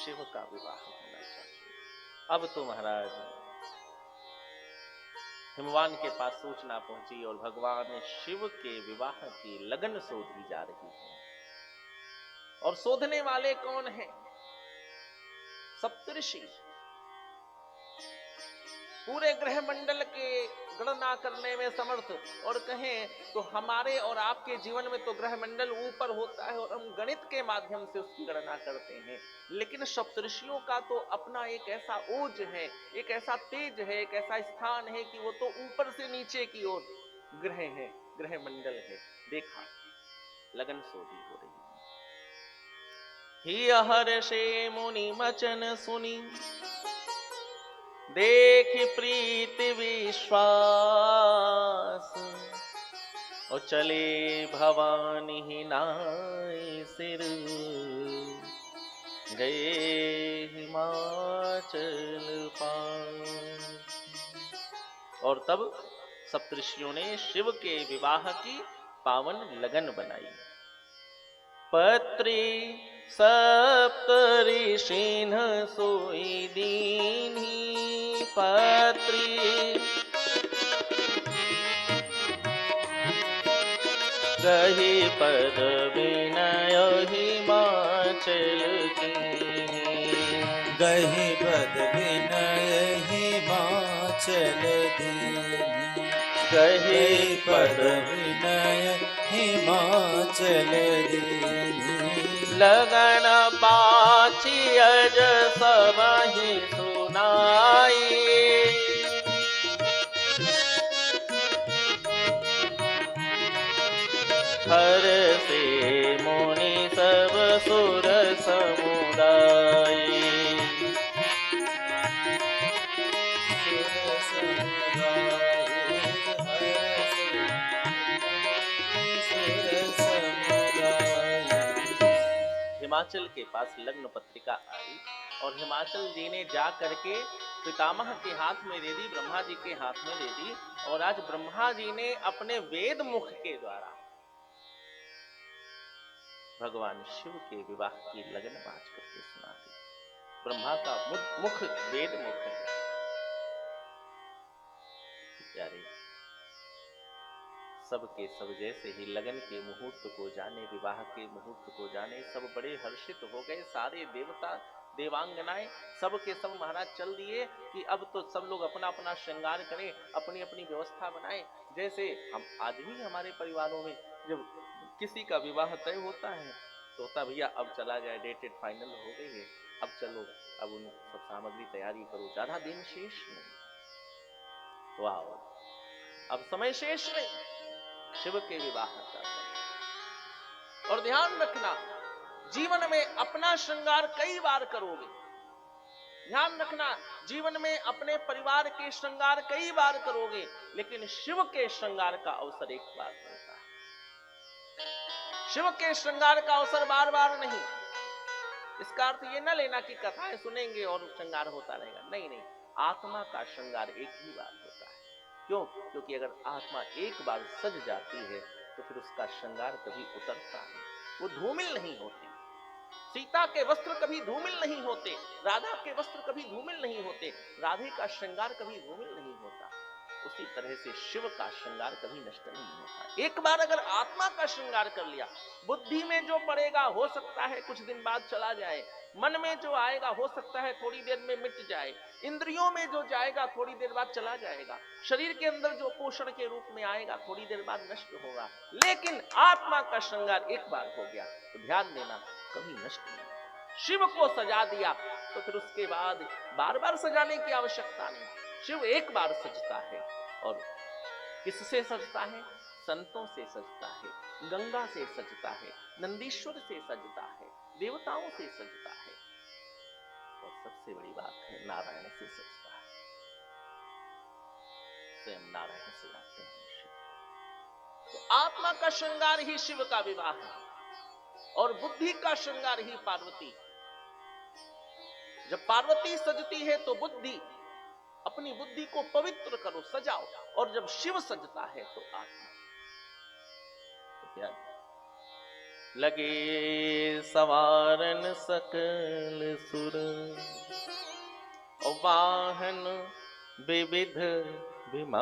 शिव का विवाह होना चाहिए। अब तो महाराज हिमवान के पास सूचना पहुंची और भगवान शिव के विवाह की लगन सोधी जा रही है। और शोधने वाले कौन हैं? सप्तऋषि। पूरे ग्रह मंडल के गणना करने में समर्थ, और कहें तो हमारे और आपके जीवन में तो ग्रह मंडल ऊपर होता है और हम गणित के माध्यम से उसकी गणना करते हैं, लेकिन सप्तऋषियों का तो अपना एक ऐसा ओज है, एक ऐसा तेज है, एक ऐसा स्थान है कि वो तो ऊपर से नीचे की ओर ग्रह है, ग्रह मंडल है। देखा, लगन सोधी हो रही है। ही हर्षे मुनि मचन सुनी, देख प्रीति विश्वास, और चले भवानी ही नाई सिर, गए हिमाचल पास। और तब सप्तऋषियों ने शिव के विवाह की पावन लगन बनाई। पत्री सप्तऋषिन सोई दीन्ही, पत्री गही पद विनय हिमाचल कीन्ही, गही पद विनय हिमाचल दीन्ही, गही पद विनय हिमाचल दीन्ही। लगन बाची अज सबहि सुनाई, हर से मुनि सब सुर समुदाय, हिमाचल के पास लग्न पत्रिका आई और हिमाचल जी ने जा करके पितामह के हाथ में दे दी, ब्रह्मा जी के हाथ में दे दी। और आज ब्रह्मा जी ने अपने वेद मुख के द्वारा भगवान शिव के विवाह की लगन बाज करके सुना दी। ब्रह्मा का मुख वेद मुख है। प्यारे, सबके सब जैसे ही लगन के मुहूर्त को जाने, विवाह के मुहूर्त को जाने, सब बड़े हर्षित हो गए। सारे देवता देवांगनाएं सब के सब महाराज चल दिए कि अब तो सब लोग अपना अपना श्रृंगार करें, अपनी अपनी व्यवस्था बनाएं। जैसे हम आज भी हमारे परिवारों में जब किसी का विवाह तय होता है तो होता भैया अब चला जाए, डेटेड फाइनल हो गई है, अब चलो, अब उन सब सामग्री तैयारी करो, ज्यादा दिन शेष नहीं। तो आओ, अब समय शेष नहीं, शिव के विवाह का समय। और ध्यान रखना, जीवन में अपना श्रृंगार कई बार करोगे। ध्यान रखना, जीवन में अपने परिवार के श्रृंगार कई बार करोगे, लेकिन शिव के श्रृंगार का अवसर एक बार मिलता है। शिव के श्रृंगार का अवसर बार बार नहीं। इसका अर्थ ये न लेना कि कथाएं सुनेंगे और श्रृंगार होता रहेगा। नहीं नहीं, आत्मा का श्रृंगार एक ही बार होता है। क्यों? क्योंकि अगर आत्मा एक बार सज जाती है तो फिर उसका श्रृंगार कभी उतरता नहीं, वो धूमिल नहीं होती। सीता के वस्त्र कभी धूमिल नहीं होते, राधा के वस्त्र कभी धूमिल नहीं होते, राधे का श्रृंगार कभी धूमिल नहीं होता। उसी तरह से शिव का श्रृंगार कभी नष्ट नहीं होता। एक बार अगर आत्मा का श्रृंगार कर लिया, बुद्धि में जो पड़ेगा हो सकता है कुछ दिन बाद चला जाए, मन में जो आएगा हो सकता है थोड़ी देर में मिट जाए, इंद्रियों में जो जाएगा थोड़ी देर बाद चला जाएगा, शरीर के अंदर जो पोषण के रूप में आएगा थोड़ी देर बाद नष्ट होगा, लेकिन आत्मा का श्रृंगार एक बार हो गया तो ध्यान देना कभी नष्ट नहीं होगा। शिव को सजा दिया तो फिर उसके बाद बार बार सजाने की आवश्यकता नहीं। शिव एक बार सजता है, और किससे सजता है? संतों से सजता है, गंगा से सजता है, नंदीश्वर से सजता है, देवताओं से सजता है, और सबसे बड़ी बात है नारायण से सजता है। स्वयं नारायण से आते हैं शिव। तो आत्मा का श्रृंगार ही शिव का विवाह है, और बुद्धि का श्रृंगार ही पार्वती। जब पार्वती सजती है तो बुद्धि, अपनी बुद्धि को पवित्र करो, सजाओ, और जब शिव सजता है तो आत्मा। तो क्या लगे सवारन सकल सुर, और वाहन विविध विमान,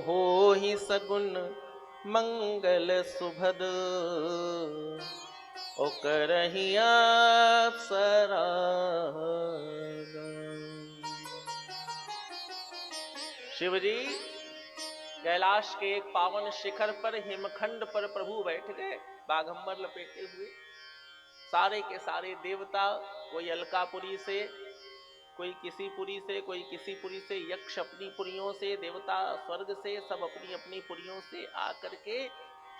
हो ही सगुन मंगल सुभद, ओ करही अप्सरा। शिव जी कैलाश के एक पावन शिखर पर हिमखंड पर प्रभु बैठ गए, बाघंबर लपेटे हुए। सारे के सारे देवता, कोई अलकापुरी से, कोई किसी पुरी से, कोई किसी पुरी से, यक्ष अपनी पुरियों से, देवता स्वर्ग से, सब अपनी अपनी पुरियों से आकर के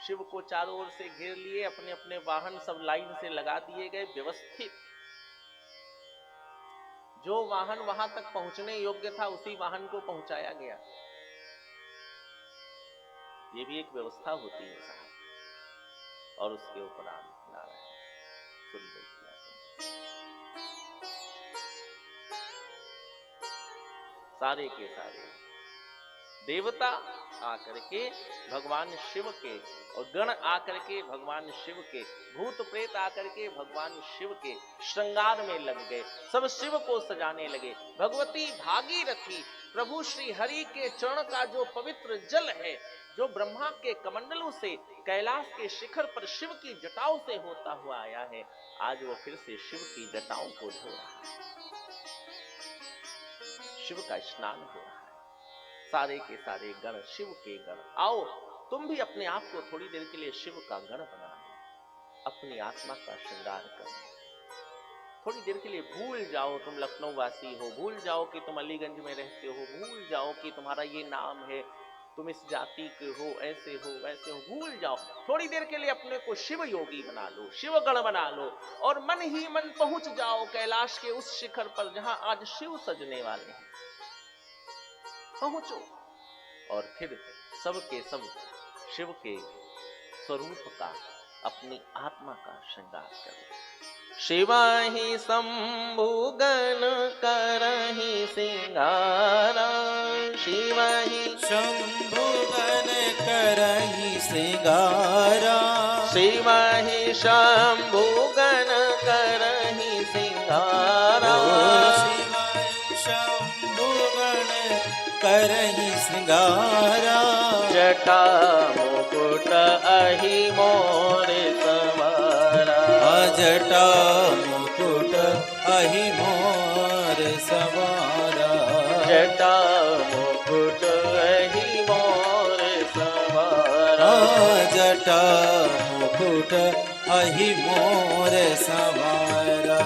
शिव को चारों ओर से घेर लिए। अपने अपने वाहन सब लाइन से लगा दिए गए, व्यवस्थित। जो वाहन वहां तक पहुंचने योग्य था उसी वाहन को पहुंचाया गया। ये भी एक व्यवस्था होती है साहब। और उसके उपरांत नारायण सुंदर किया। सारे के सारे देवता आकर के भगवान शिव के, और गण आकर के भगवान शिव के, भूत प्रेत आकर के भगवान शिव के श्रृंगार में लग गए। सब शिव को सजाने लगे। भगवती भागीरथी प्रभु श्री हरि के चरण का जो पवित्र जल है, जो ब्रह्मा के कमंडलों से कैलाश के शिखर पर शिव की जटाओं से होता हुआ आया है, आज वो फिर से शिव की जटाओं को धो रहा है। शिव का स्नान हो रहा है। सारे के सारे गण शिव के गण, आओ तुम भी अपने आप को थोड़ी देर के लिए शिव का गण बना लो। अपनी आत्मा का श्रृंगार करो। थोड़ी देर के लिए भूल जाओ तुम लखनऊ वासी हो, भूल जाओ कि तुम अलीगंज में रहते हो, भूल जाओ कि तुम्हारा ये नाम है, तुम इस जाति के हो, ऐसे हो वैसे हो, भूल जाओ। थोड़ी देर के लिए अपने को शिव योगी बना लो, शिव गण बना लो, और मन ही मन पहुंच जाओ कैलाश के उस शिखर पर जहां आज शिव सजने वाले हैं। पहुंचो और फिर सब के सब शिव के स्वरूप का, अपनी आत्मा का श्रृंगार करो। शिवा ही शंभु गण करहि सिंगारा, शिवा ही शंभु गण करहि सिंगारा, शिवा ही शंभु गण करहि सिंगारा, शिवा ही शंभु गण करहि सिंगारा, जटा मुकुट अहि मोर सवारा, जटा मुकुट अहि मोर सवारा, जटा मुकुट अहि मोर सवारा, जटा मुकुट अहि मोर सवारा,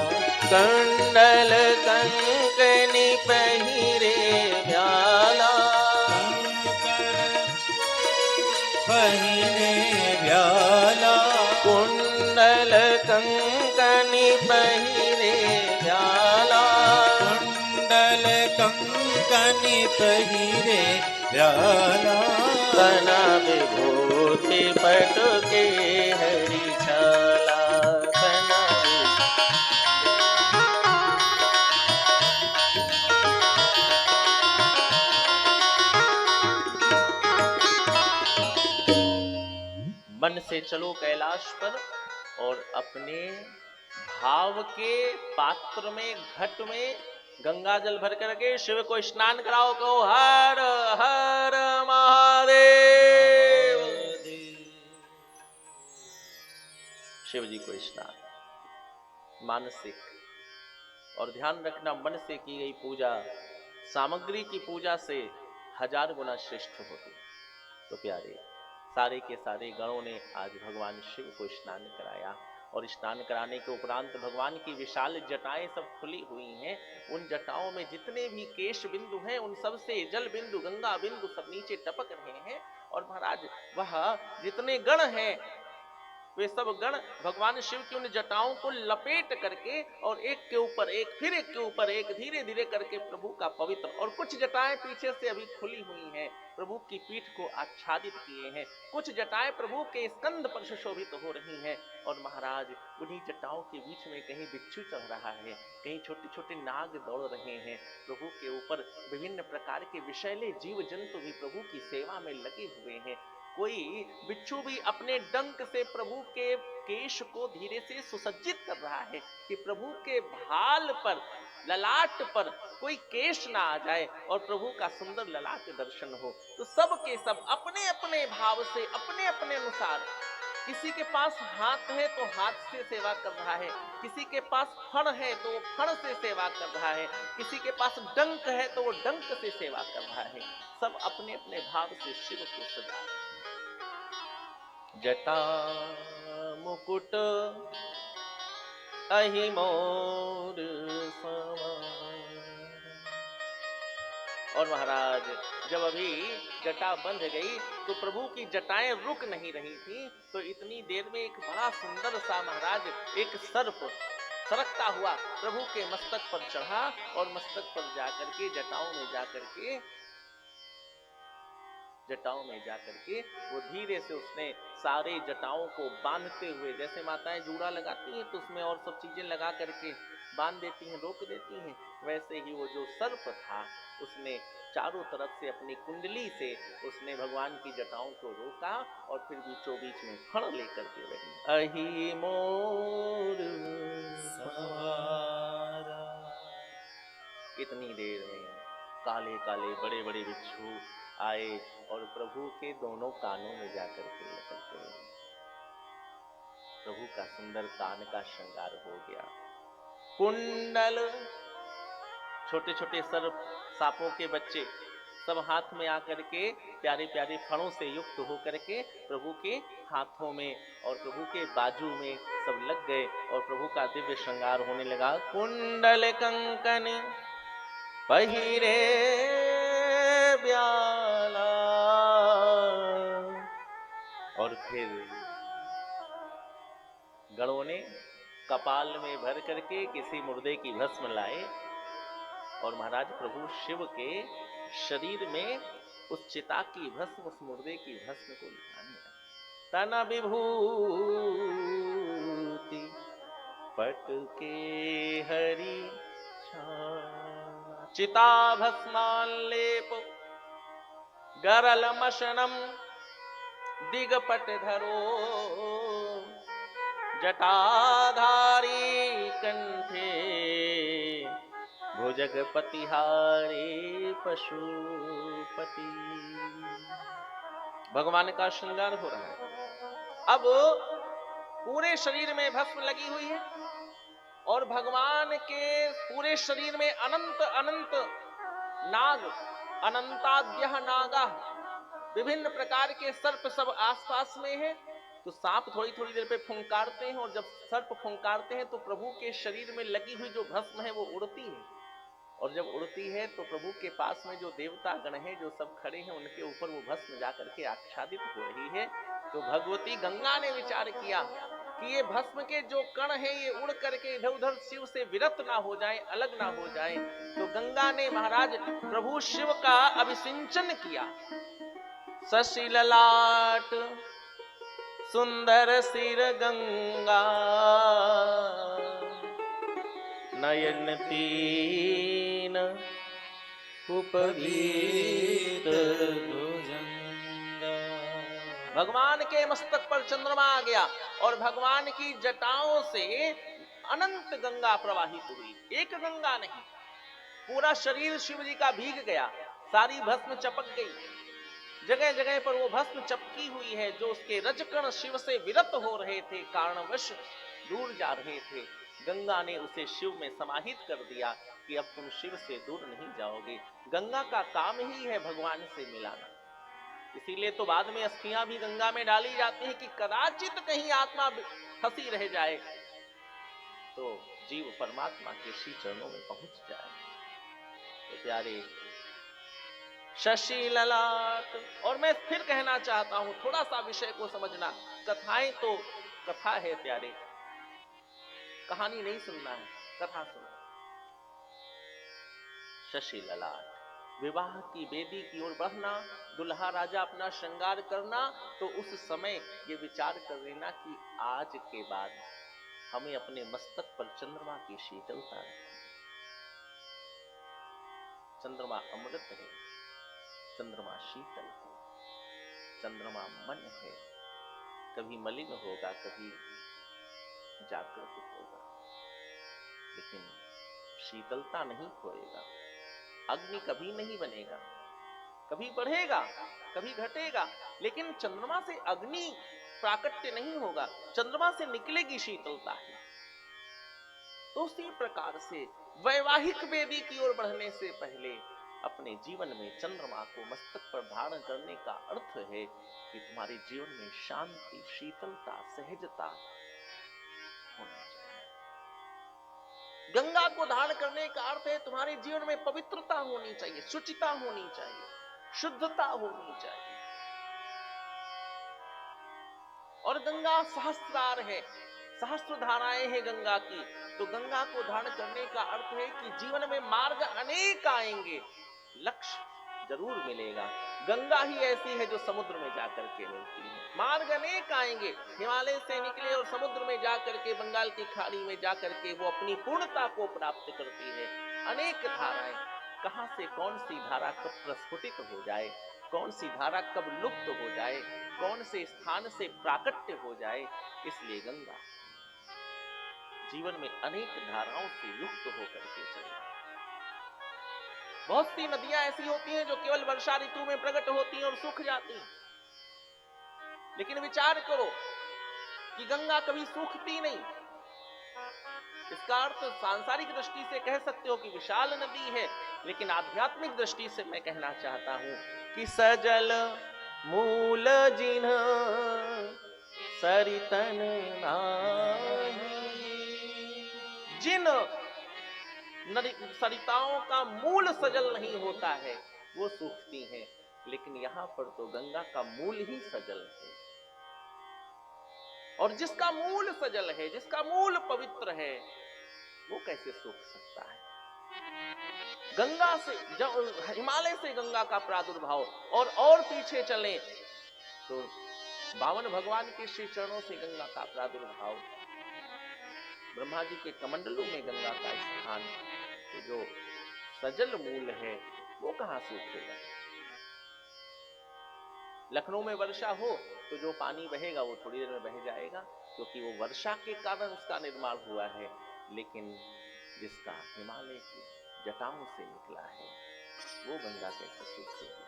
कंडल कंकनि पहिरे व्याला, पहिरे व्याला, कुंडल कंकनि पहिरे व्याला, कुंडल कंकनि पहिरे व्याला, तना विभूति पटके हरि छाला, तना मन से चलो कैलाश पर और अपने भाव के पात्र में, घट में गंगा जल भर करके शिव को स्नान कराओ। कहो हर हर महादेव। शिव जी को स्नान मानसिक, और ध्यान रखना मन से की गई पूजा सामग्री की पूजा से 1000 गुना श्रेष्ठ होती। तो प्यारे सारे के सारे गणों ने आज भगवान शिव को स्नान कराया, और स्नान कराने के उपरांत भगवान की विशाल जटाएं सब खुली हुई हैं। उन जटाओं में जितने भी केश बिंदु हैं उन सब से जल बिंदु, गंगा बिंदु सब नीचे टपक रहे हैं। और महाराज वह जितने गण हैं वे सब गण भगवान शिव की उन जटाओं को लपेट करके और एक के ऊपर एक, फिर एक के ऊपर एक, धीरे धीरे करके प्रभु का पवित्र, और कुछ जटाएं पीछे से अभी खुली हुई हैं, प्रभु की पीठ को आच्छादित किए हैं। कुछ जटाएं प्रभु के स्कंद पर सुशोभित हो रही हैं, और महाराज उन्हीं जटाओं के बीच में कहीं बिच्छू चल रहा है, कहीं छोटे छोटे नाग दौड़ रहे हैं। प्रभु के ऊपर विभिन्न प्रकार के विषैले जीव जंतु भी प्रभु की सेवा में लगे हुए हैं। कोई बिच्छू भी अपने डंक से प्रभु के केश को धीरे से सुसज्जित कर रहा है कि प्रभु के भाल पर, ललाट पर कोई केश ना आ जाए और प्रभु का सुंदर ललाट दर्शन हो। तो सब के सब अपने अपने भाव से, अपने अपने अनुसार, किसी के पास हाथ है तो हाथ से सेवा कर रहा है, किसी के पास फण है तो वो फण से सेवा कर रहा है, किसी के पास डंक है तो वो डंक से सेवा कर रहा है। सब अपने अपने भाव से शिव को सजा रहे हैं। जटा मुकुट अहि मोर सवार। और महाराज जब अभी जटा बंध गई तो प्रभु की जटाएं रुक नहीं रही थी, तो इतनी देर में एक बड़ा सुंदर सा महाराज एक सर्प सरकता हुआ प्रभु के मस्तक पर चढ़ा और मस्तक पर जाकर के जटाओं में जाकर के वो धीरे से उसने सारे जटाओं को बांधते हुए, जैसे माताएं जूड़ा लगाती हैं तो उसमें और सब चीजें लगा करके बांध देती हैं, रोक देती हैं, वैसे ही वो जो सर्प था उसने चारों तरफ से अपनी कुंडली से उसने भगवान की जटाओं को रोका और फिर बीचों बीच में फण लेकर के रही। अहि मोर सवारा। इतनी देर में काले काले बड़े बड़े बिच्छू आए और प्रभु के दोनों कानों में जाकर के लटक गए। प्रभु का सुंदर कान का श्रृंगार हो गया। कुंडल, छोटे छोटे सर्प, सांपों के बच्चे सब हाथ में आकर के प्यारे प्यारे फणों से युक्त होकर के प्रभु के हाथों में और प्रभु के बाजू में सब लग गए और प्रभु का दिव्य श्रृंगार होने लगा। कुंडल कंकन पहिरे ब्याला। और फिर गणों ने कपाल में भर करके किसी मुर्दे की भस्म लाए और महाराज प्रभु शिव के शरीर में उस चिता की भस्म, उस मुर्दे की भस्म को लगाने लगे। तन विभूति पट के हरि चिता भस्मालेप गरल मशनम दिगपट धरो जटाधारी कंठे भुजगपतिहारी पशुपति। भगवान का श्रृंगार हो रहा है। अब पूरे शरीर में भस्म लगी हुई है और भगवान के पूरे शरीर में अनंत अनंत नाग, अनंताद्यः नागा, विभिन्न प्रकार के सर्प सब आसपास में है। तो सांप थोड़ी थोड़ी देर पे फुंकारते हैं और जब सर्प फुंकारते हैं तो प्रभु के शरीर में लगी हुई जो भस्म है वो उड़ती है और जब उड़ती है तो प्रभु के पास में जो देवता गण हैं जो सब खड़े हैं उनके ऊपर वो भस्म जाकर के आच्छादित हो रही है। तो भगवती गंगा ने विचार किया कि ये भस्म के जो कण हैं ये उड़ करके इधर उधर शिव से विरत ना हो जाए, अलग ना हो जाए। तो गंगा ने महाराज प्रभु शिव का अभिसिंचन किया। शशि ललाट सुंदर सिर गंगा नयन तीन उपवीत भुजंगा। भगवान के मस्तक पर चंद्रमा आ गया और भगवान की जटाओं से अनंत गंगा प्रवाहित हुई। एक गंगा नहीं, पूरा शरीर शिव जी का भीग गया, सारी भस्म चपक गई। जगह जगह पर वो भस्म चपकी हुई है। जो उसके रजकण शिव से विरत हो रहे थे, कारणवश दूर जा रहे थे, गंगा ने उसे शिव में समाहित कर दिया कि अब तुम शिव से दूर नहीं जाओगे। गंगा का काम ही है भगवान से मिलाना। इसीलिए तो बाद में अस्थियां भी गंगा में डाली जाती हैं कि कदाचित कहीं आत्मा फंसी रह जाए तो जीव परमात्मा के श्री चरणों में पहुंच जाए। तो प्यारे शशि ललाट। और मैं फिर कहना चाहता हूं, थोड़ा सा विषय को समझना। कथाएं तो कथा है प्यारे, कहानी नहीं सुनना है, कथा सुनो। शशि ललाट, विवाह की वेदी की ओर बढ़ना, दुल्हा राजा अपना श्रृंगार करना, तो उस समय ये विचार कर लेना कि आज के बाद हमें अपने मस्तक पर चंद्रमा की शीतलता रखनी। चंद्रमा अमृत है, चंद्रमा शीतल है। चंद्रमा मन है, कभी मलिन होगा, कभी जागृत होगा, लेकिन शीतलता नहीं खोएगा। अग्नि कभी नहीं बनेगा, कभी बढ़ेगा, कभी घटेगा, लेकिन चंद्रमा से अग्नि प्राकट्य नहीं होगा, चंद्रमा से निकलेगी शीतलता ही। तो उसी प्रकार से वैवाहिक वेदी की ओर बढ़ने से पहले अपने जीवन में चंद्रमा को मस्तक पर धारण करने का अर्थ है कि तुम्हारे जीवन में शांति, शीतलता, सहजता होनी चाहिए। गंगा को धारण करने का अर्थ है तुम्हारे जीवन में पवित्रता होनी चाहिए, शुचिता होनी चाहिए, शुद्धता होनी चाहिए। और गंगा सहस्त्रार है, सहस्त्र धाराएं हैं गंगा की। तो गंगा को धारण करने का अर्थ है कि जीवन में मार्ग अनेक आएंगे, लक्ष्य जरूर मिलेगा। गंगा ही ऐसी है जो समुद्र में जाकर के मिलती है। मार्ग अनेक आएंगे, हिमालय से निकले और समुद्र में जाकर के, बंगाल की खाड़ी में जाकर के वो अपनी पूर्णता को प्राप्त करती है। अनेक धाराएं, कहां से कौन सी धारा कब प्रस्फुटित हो जाए, कौन सी धारा कब लुप्त हो जाए, कौन से स्थान से प्राकट्य हो जाए, इसलिए गंगा जीवन में अनेक धाराओं से युक्त होकर के चले। बहुत सी नदियां ऐसी होती हैं जो केवल वर्षा ऋतु में प्रकट होती हैं और सूख जाती हैं, लेकिन विचार करो कि गंगा कभी सूखती नहीं। इसका अर्थ सांसारिक दृष्टि से कह सकते हो कि विशाल नदी है, लेकिन आध्यात्मिक दृष्टि से मैं कहना चाहता हूं कि सजल मूल जिन्ह सरितन नाही, जिन सरिताओं का मूल सजल नहीं होता है वो सूखती हैं, लेकिन यहां पर तो गंगा का मूल ही सजल है। और जिसका मूल सजल है, जिसका मूल पवित्र है, वो कैसे सूख सकता है। गंगा से, जब हिमालय से गंगा का प्रादुर्भाव, और पीछे चले तो बावन भगवान के श्री चरणों से गंगा का प्रादुर्भाव, ब्रह्मा जी के कमंडलों में गंगा का स्थान, तो जो सजल मूल है वो कहां सूखेगा। लखनऊ में वर्षा हो तो जो पानी बहेगा वो थोड़ी देर में बह जाएगा, क्योंकि वो वर्षा के कारण उसका निर्माण हुआ है, लेकिन जिसका हिमालय की जटाओं से निकला है वो गंगा कैसे सूखेगी।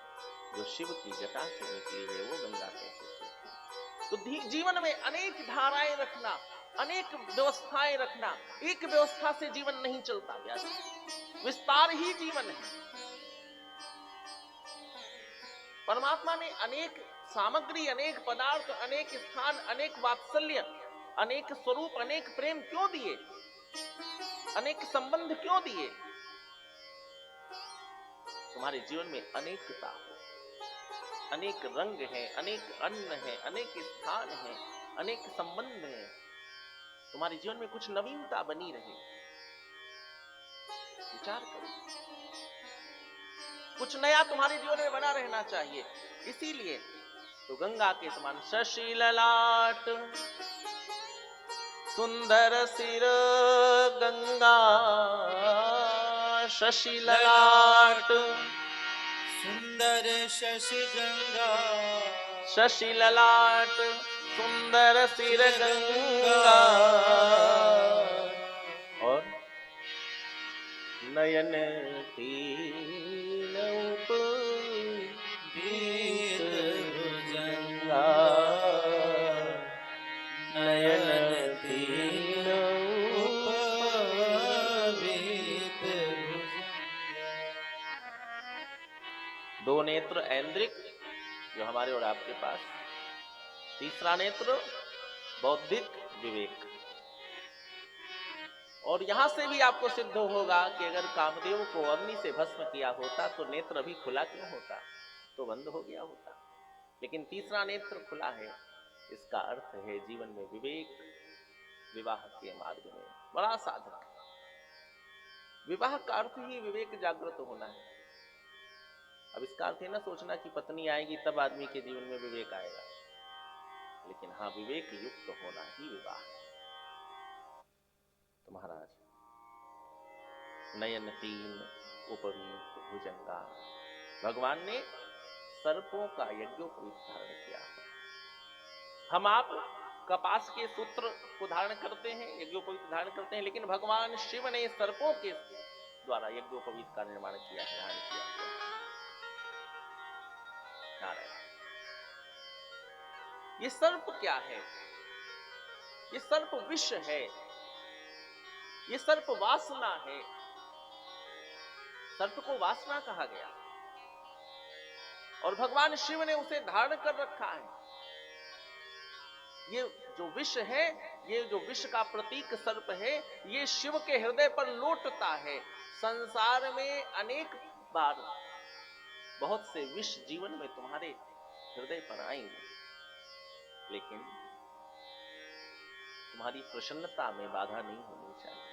जो शिव की जटा से निकली है वो गंगा कैसे सूखेगी। तो जीवन में अनेक धाराएं रखना, अनेक व्यवस्थाएं रखना, एक व्यवस्था से जीवन नहीं चलता, विस्तार ही जीवन है। परमात्मा ने अनेक सामग्री, अनेक पदार्थ, अनेक स्थान, अनेक वात्सल्य, अनेक स्वरूप, अनेक प्रेम क्यों दिए, अनेक संबंध क्यों दिए। तुम्हारे जीवन में अनेकता हो, अनेक रंग है, अनेक अन्न है, अनेक स्थान है, अनेक संबंध है, तुम्हारे जीवन में कुछ नवीनता बनी रहे। विचार करो, कुछ नया तुम्हारे जीवन में बना रहना चाहिए। इसीलिए तो गंगा के समान शशि ललाट सुंदर सिर गंगा, शशि ललाट सुंदर शशि गंगा, शशि ललाट सुंदर सिर गंगा, और नयन तीन बीत भुजंगा, नयन तीन बीत दो नेत्र ऐन्द्रिक जो हमारे और आपके पास, तीसरा नेत्र बौद्धिक विवेक। और यहां से भी आपको सिद्ध होगा कि अगर कामदेव को अग्नि से भस्म किया होता तो नेत्र अभी खुला क्यों होता, तो बंद हो गया होता, लेकिन तीसरा नेत्र खुला है। इसका अर्थ है जीवन में विवेक, विवाह के मार्ग में बड़ा साधक। विवाह का अर्थ ही विवेक जागृत होना है। अब इसका अर्थ है ना सोचना कि पत्नी आएगी तब आदमी के जीवन में विवेक आएगा, लेकिन हाँ, विवेक युक्त होना ही विवाह है। तो महाराज, नयन तीन उपवीत भुजंगा, भगवान ने सर्पों का यज्ञोपवीत धारण किया। हम आप कपास के सूत्र को धारण करते हैं, यज्ञोपवीत धारण करते हैं, लेकिन भगवान शिव ने सर्पों के द्वारा यज्ञोपवीत का निर्माण किया है, धारण किया है। नारायण। ये सर्प क्या है? ये सर्प विष है, ये सर्प वासना है। सर्प को वासना कहा गया और भगवान शिव ने उसे धारण कर रखा है। ये जो विष है, ये जो विष का प्रतीक सर्प है, ये शिव के हृदय पर लौटता है। संसार में अनेक बार बहुत से विष जीवन में तुम्हारे हृदय पर आएंगे, लेकिन तुम्हारी प्रसन्नता में बाधा नहीं होनी चाहिए,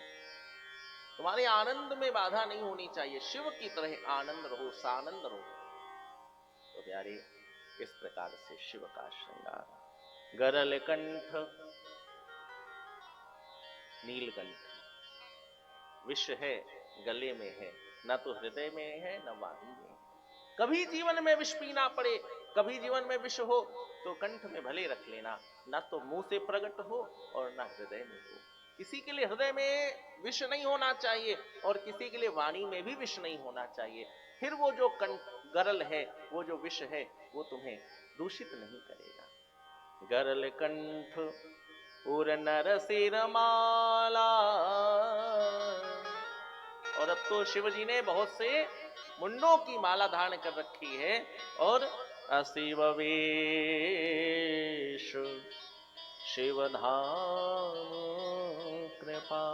तुम्हारे आनंद में बाधा नहीं होनी चाहिए। शिव की तरह आनंद रहो, सानंद रहो। तो प्यारे, इस प्रकार से शिव का श्रृंगार। गरल कंठ, नीलकंठ, विष है, गले में है, न तो हृदय में है न वाणी में है। कभी जीवन में विष पीना पड़े, कभी जीवन में विष हो तो कंठ में भले रख लेना, न तो मुंह से प्रकट हो और न हृदय में हो। किसी के लिए हृदय में विष नहीं होना चाहिए और किसी के लिए वाणी में भी विष नहीं होना चाहिए। फिर वो जो गरल है, वो जो विष है, वो तुम्हें दूषित नहीं करेगा। गरल कंठ उर नर सिर माला। और अब तो शिव जी ने बहुत से मुंडों की माला धारण कर रखी है। और अशिव वेश शिव धाम कृपा।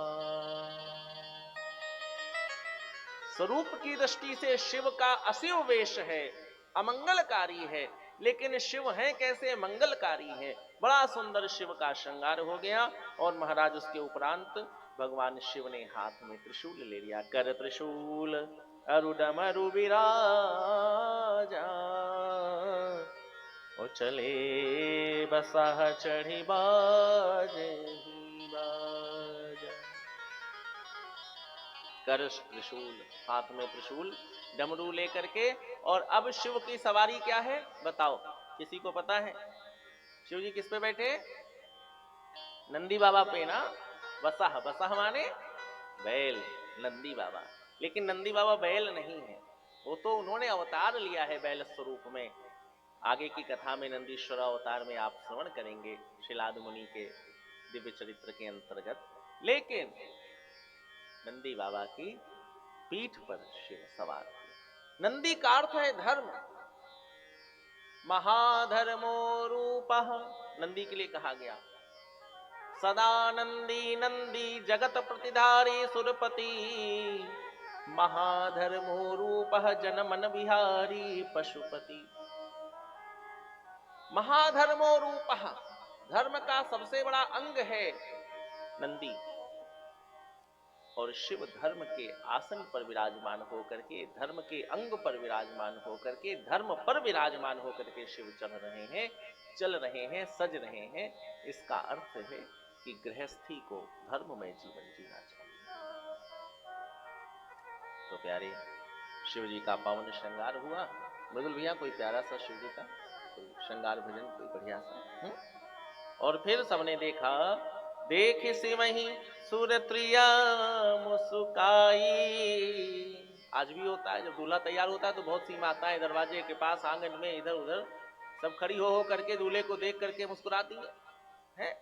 स्वरूप की दृष्टि से शिव का अशिव वेश है, अमंगलकारी है, लेकिन शिव है कैसे? मंगलकारी है। बड़ा सुंदर शिव का श्रृंगार हो गया। और महाराज उसके उपरांत भगवान शिव ने हाथ में त्रिशूल ले लिया। कर त्रिशूल अरुडमरु विराजा, ओ चले बसाह चढ़ी बाजे बाजा। कर त्रिशूल, हाथ में त्रिशूल, डमरू लेकर के। और अब शिव की सवारी क्या है बताओ, किसी को पता है? शिव जी किस पे बैठे? नंदी बाबा पे ना। बसाह, बसाह माने बैल, नंदी बाबा। लेकिन नंदी बाबा बैल नहीं है, वो तो उन्होंने अवतार लिया है बैल स्वरूप में। आगे की कथा में नंदीश्वर अवतार में आप श्रवण करेंगे शिलाद मुनि के दिव्य चरित्र के अंतर्गत। लेकिन नंदी बाबा की पीठ पर शिव सवार। नंदी का अर्थ है धर्म। महाधर्मो रूपः, नंदी के लिए कहा गया। सदा नंदी नंदी जगत प्रतिधारी सुरपति, महाधर्मो रूपः जनमन बिहारी पशुपति। महाधर्मो रूपः, धर्म का सबसे बड़ा अंग है नंदी। और शिव धर्म के आसन पर विराजमान होकर के, धर्म के अंग पर विराजमान होकर के, धर्म पर विराजमान होकर के शिव चल रहे हैं, चल रहे हैं, सज रहे हैं। इसका अर्थ है कि गृहस्थी को धर्ममय जीवन जीना चाहिए। तो प्यारे, शिव जी का पावन श्रृंगार हुआ। मृदुल भैया कोई प्यारा सा शिव जी का कोई श्रृंगार भजन कोई बढ़िया सा। और फिर सबने देखा, देख सिवही सुरत्रिया मुस्काई। आज भी होता है, जब दूल्हा तैयार होता है तो बहुत सी माताएं दरवाजे के पास, आंगन में, इधर उधर सब खड़ी हो करके दूल्हे को देख करके मुस्कुराती है।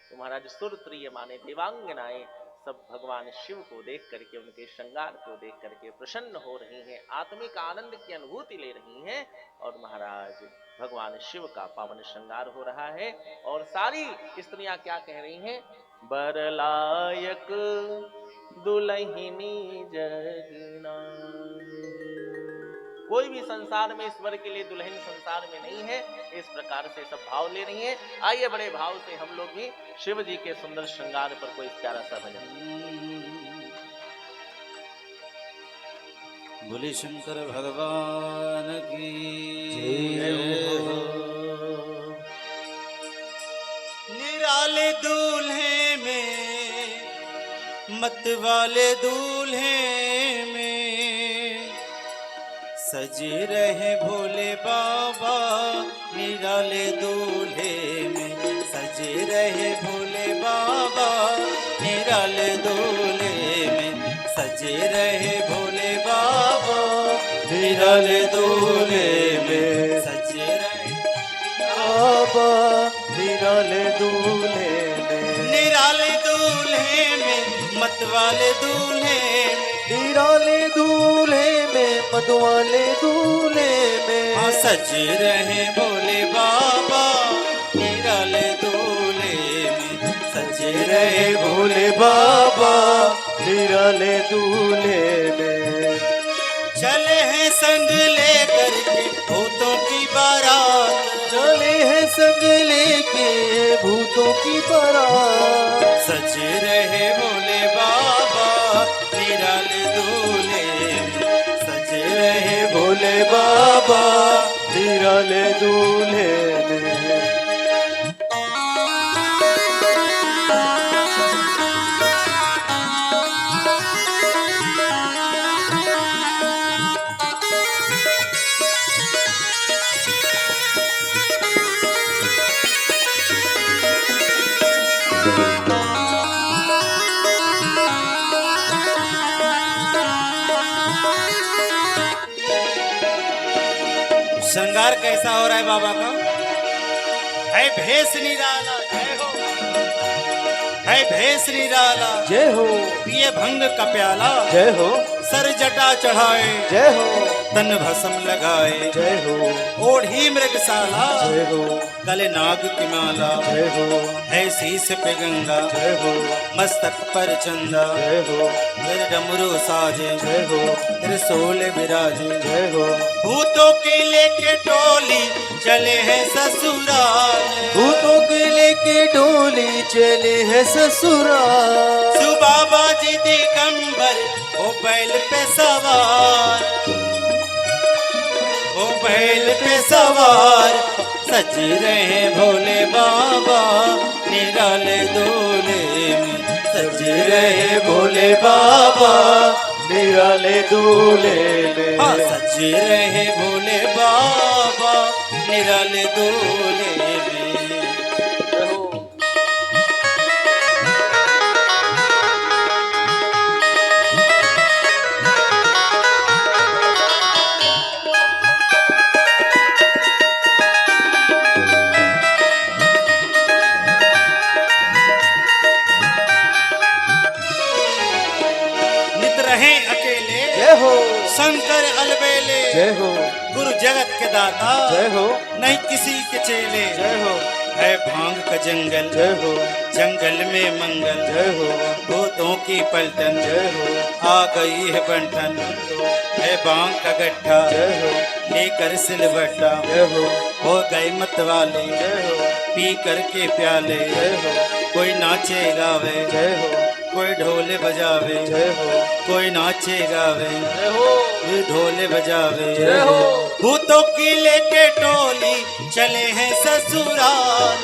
तो महाराज सुरत्रिय माने देवांगनाएं सब भगवान शिव को देख करके, उनके श्रृंगार को देख करके प्रसन्न हो रही हैं, आत्मिक आनंद की अनुभूति ले रही हैं। और महाराज भगवान शिव का पावन श्रृंगार हो रहा है। और सारी स्त्रियां क्या कह रही हैं? बरलायक दुल्हनी जगना। कोई भी संसार में ईश्वर के लिए दुल्हन संसार में नहीं है। इस प्रकार से सब भाव ले रही हैं। आइए बड़े भाव से हम लोग भी शिव जी के सुंदर श्रृंगार पर कोई प्यारा सा भजन। बोले शंकर भगवान की जय हो। निराले दूल्हे में, मत वाले दूल्हे में, सजे रहे भोले बाबा निराले दूल्हे में, सजे रहे भोले बाबा निराले दूल्हे में, सजे रहे भोले बाबा निराले दूल्हे में, सजे रहे बाबा निराले दूल्हे में, निराले दूल्हे में, मतवाले दूल्हे में, निराले दूल्हे में, मतवाले दूल्हे में, हाँ सजे रहे भोले बाबा निराले दूल्हे में, सजे रहे भोले बाबा निराले दूल्हे में, चले हैं संग लेकर के भूतों की बारात, चले हैं संग लेके भूतों की बारात, सजे रहे भोले बाबा निराले दूल्हे में, सजे रहे भोले बाबा निराले दूल्हे में। श्रृंगार कैसा हो रहा है बाबा का? है भेष निराला, जय हो, है भेष निराला, जय हो, पिए भंग का प्याला, जय हो, सर जटा चढ़ाए, जय हो, तन भस्म लगाए, जय हो, ओढ़ी मृगशाला, जय हो, गले नाग की माला, जय हो, है शीश पे गंगा, जय हो, मस्तक पर चंदा, जय हो, फिर डमरू साजे, जय हो, त्रिशूल विराजे, जय हो, भूतों की लेके टोली चले हैं ससुराल, भूतों के लेके डोली चले हैं ससुराल, सुबाबा जी दिगंबर ओ बैल पे सवार, ओ बैल पे सवार, सज रहे भोले बाबा निराले दूल्हे में, सज रहे भोले बाबा निराले दूल्हे में, हाँ सज रहे भोले बाबा निराले दूल्हे में। नित रहे अकेले, जय हो, शंकर अलबेले, जय हो, गुरु जगत के दाता, जय हो, नहीं किसी के चेले, जय हो, है भांग का जंगल, जय हो, जंगल में मंगल, जय हो, भूतों की पलटन, जय हो, आ गई है बंटन, है भांग का गट्ठा, जय हो, लेकर सिलबट्टा, जय हो, हो गए मत वाले, जय हो, पी करके प्याले, जय हो, कोई नाचे गावे, जय हो, कोई ढोल बजावे, जय हो, कोई नाचे गावे, जय हो, कोई ढोल बजावे, जय हो, भूतों की लेके टोली चले हैं ससुराल,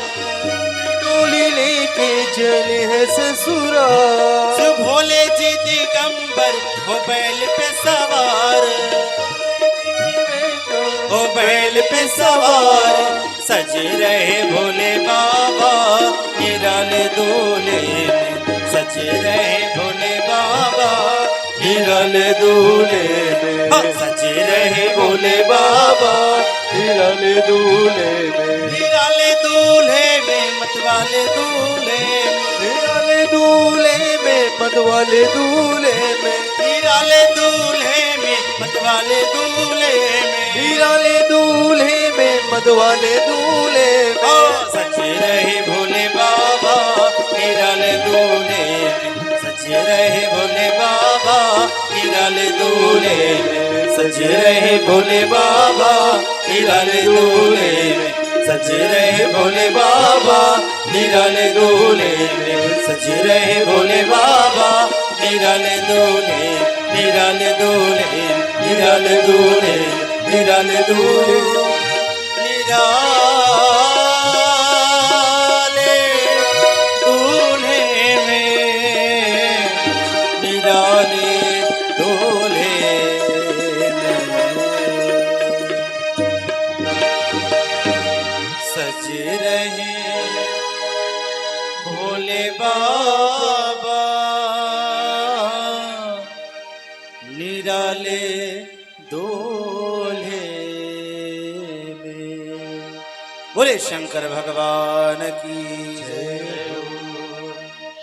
डोली लेके चले हैं ससुराल, सु भोले जी दिगंबर हो बैल पे सवार, हो बैल पे सवार, सज रहे भोले बाबा निराले दूल्हे में, सज रहे भोले बाबा निराले दूल्हे में, हाँ, सज रहे भोले बाबा निराले दूल्हे में, निराले दूल्हे में, मतवाले दूल्हे में, निराले दूल्हे में, मतवाले दूल्हे में, निराले दूल्हे में, मतवाले दूल्हे में, निराले दूल्हे में, मतवाले दूल्हे में, हाँ, सज रहे भोले बाबा निराले दूल्हे में, सज रहे भोले बाबा निराले दूल्हे में, सज रहे भोले बाबा निराले दूल्हे में, सज रहे भोले बाबा निराले दूल्हे में, सज रहे भोले बाबा निराले दूल्हे, निराले दूल्हे, निराले दूल्हे, निराले दूल्हे, निराले दूल्हे में, निराले दूल्हे में। भोले बाबा निराले दूल्हे में। बोले शंकर भगवान की जय।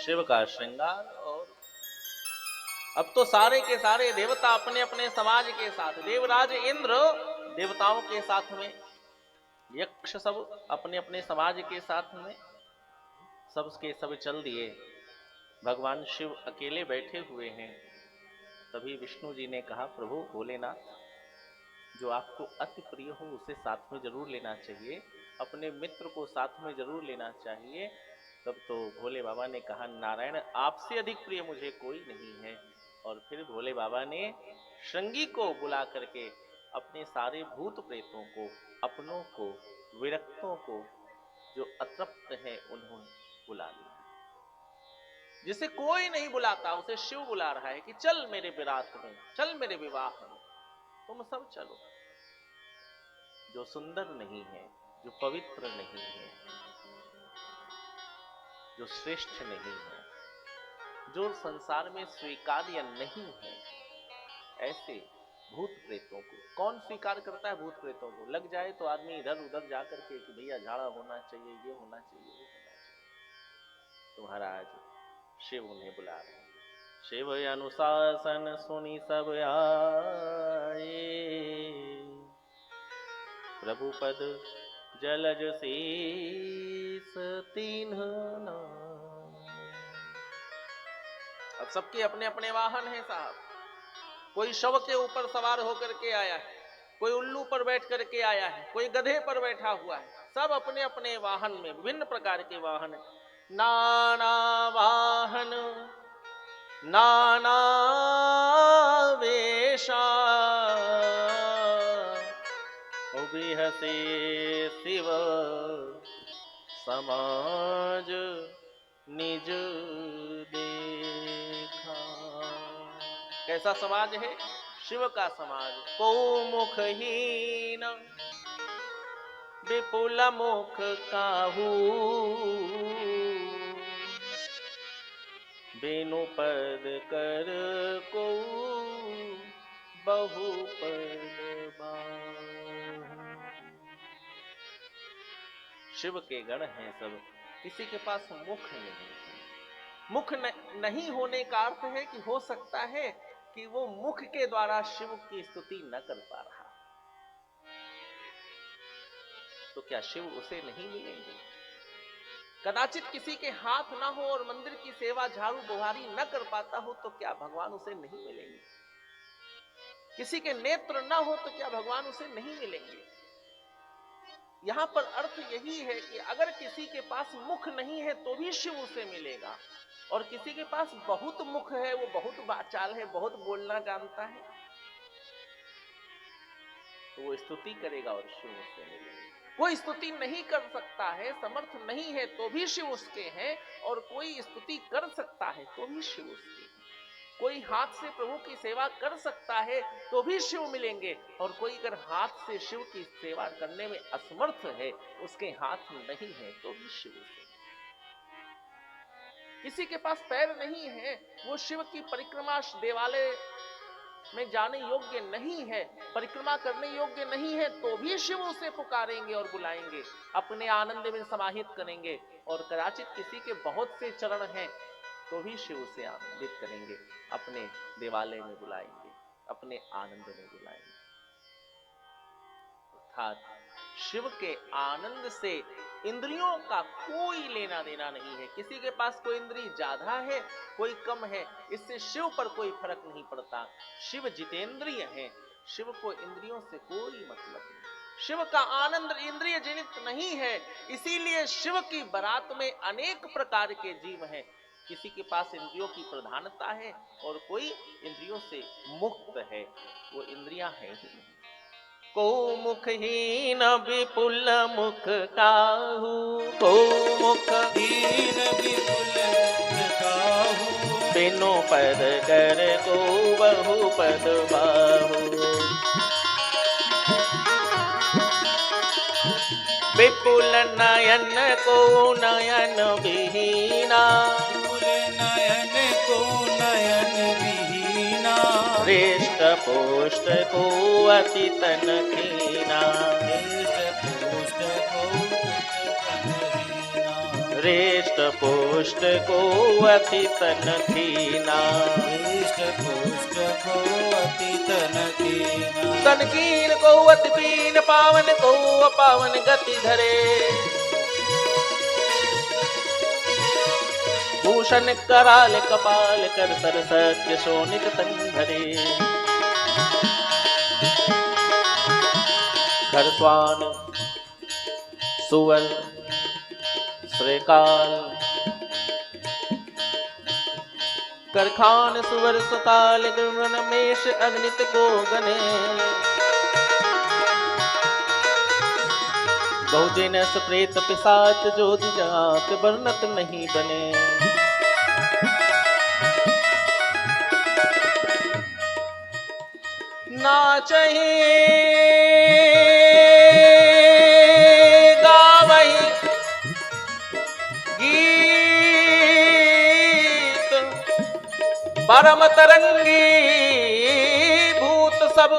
शिव का श्रृंगार। और अब तो सारे के सारे देवता अपने अपने समाज के साथ, देवराज इंद्र देवताओं के साथ में, यक्ष सब अपने अपने समाज के साथ में, सबके सब चल दिए। भगवान शिव अकेले बैठे हुए हैं। तभी विष्णु जी ने कहा, प्रभु भोलेनाथ, जो आपको अति प्रिय हो उसे साथ में जरूर लेना चाहिए, अपने मित्र को साथ में जरूर लेना चाहिए। तब तो भोले बाबा ने कहा, नारायण आपसे अधिक प्रिय मुझे कोई नहीं है। और फिर भोले बाबा ने श्रृंगी को बुला करके अपने सारे भूत प्रेतों को, अपनों को, विरक्तों को, जो अतृप्त है, उन्होंने बुला लिया। जिसे कोई नहीं बुलाता उसे शिव बुला रहा है कि चल मेरे विरात में, चल मेरे विवाह में, तुम सब चलो। जो सुंदर नहीं है, जो पवित्र नहीं है, जो श्रेष्ठ नहीं है, जो संसार में स्वीकार्य नहीं है, ऐसे भूत प्रेतों को कौन स्वीकार करता है? भूत प्रेतों को। लग जाए तो आदमी इधर उधर जाकर के कि भैया झाड़ा होना चाहिए, ये होना चाहिए, वो होना चाहिए। तो महाराज शिव उन्हें बुला रहे हैं। शिव अनुशासन सुनी सब आए, प्रभु पद जलज शीस तीन्ह नाय। अब सबके अपने अपने वाहन हैं साहब। कोई शव के ऊपर सवार होकर के आया है, कोई उल्लू पर बैठ करके आया है, कोई गधे पर बैठा हुआ है। सब अपने अपने वाहन में, विभिन्न प्रकार के वाहन है। नाना वाहन नाना वेशा, बिहसे शिव समाज निज देखा। कैसा समाज है? शिव का समाज। को मुखहीन विपुल मुख काहू, बेनु पद कर को बहु पद बाहु। शिव के गण हैं सब, किसी के पास मुख नहीं है। मुख नहीं होने का अर्थ है कि हो सकता है कि वो मुख के द्वारा शिव की स्तुति न कर पा रहा, तो क्या शिव उसे नहीं मिलेंगे? कदाचित किसी के हाथ ना हो और मंदिर की सेवा झाड़ू बुहारी न कर पाता हो, तो क्या भगवान उसे नहीं मिलेंगे? किसी के नेत्र ना हो तो क्या भगवान उसे नहीं मिलेंगे? यहां पर अर्थ यही है कि अगर किसी के पास मुख नहीं है तो भी शिव उसे मिलेगा, और किसी के पास बहुत मुख है, वो बहुत वाचाल है, बहुत बोलना जानता है, तो वो स्तुति करेगा और शिव उससे मिलेगा। कोई स्तुति नहीं कर सकता है, समर्थ नहीं है, तो भी शिव उसके हैं, और कोई स्तुति कर सकता है तो भी शिव उसके हैं। कोई हाथ से प्रभु की सेवा कर सकता है तो भी शिव मिलेंगे, और कोई अगर हाथ से शिव की सेवा करने में असमर्थ है, उसके हाथ नहीं है, तो भी शिव उसके। किसी के पास पैर नहीं है, वो शिव की परिक्रमा देवालय में जाने योग्य नहीं है, परिक्रमा करने योग्य नहीं है, तो भी शिव उसे पुकारेंगे और बुलाएंगे, अपने आनंद में समाहित करेंगे। और कदाचित किसी के बहुत से चरण हैं, तो भी शिव उसे आनंदित करेंगे, अपने देवालय में बुलाएंगे, अपने आनंद में बुलाएंगे। अर्थात शिव के आनंद से इंद्रियों का कोई लेना देना नहीं है। किसी के पास कोई इंद्रिय ज्यादा है, कोई कम है, इससे शिव पर कोई फर्क नहीं पड़ता। शिव जितेंद्रिय है, शिव को इंद्रियों से कोई मतलब नहीं। शिव का आनंद इंद्रिय जनित नहीं है, इसीलिए शिव की बारात में अनेक प्रकार के जीव हैं। किसी के पास इंद्रियों की प्रधानता है और कोई इंद्रियों से मुक्त है, वो इंद्रियां हैं ही नहीं। को मुखहीन विपुल मुख काहू, को मुखहीन विपुल मुख काहू, बिनु पद कर को बहु पद बाहु। विपुल नयन को नयन विहीना, विपुल नयन को नयन विहीना, हृष्ट पुष्ट को अति तन कीना, हृष्ट पुष्ट को हृष्ट पुष्ट को अति तन कीना, हृष्ट पुष्ट को अति तन कीना, तन कीन को अति पीन, पावन को अपावन गति धरे, भूषण कराल कपाल कर सर सत्य शोणित तन धरे, खरस्वान सुवर श्रीकाल, करखान सुवर सकाल, गणमेश अग्नित को गणे, बहुजन प्रेत पिशाच जोधि जात वर्णत नहीं बने, नाचहि गावहि गीत, परम तरंगी भूत सब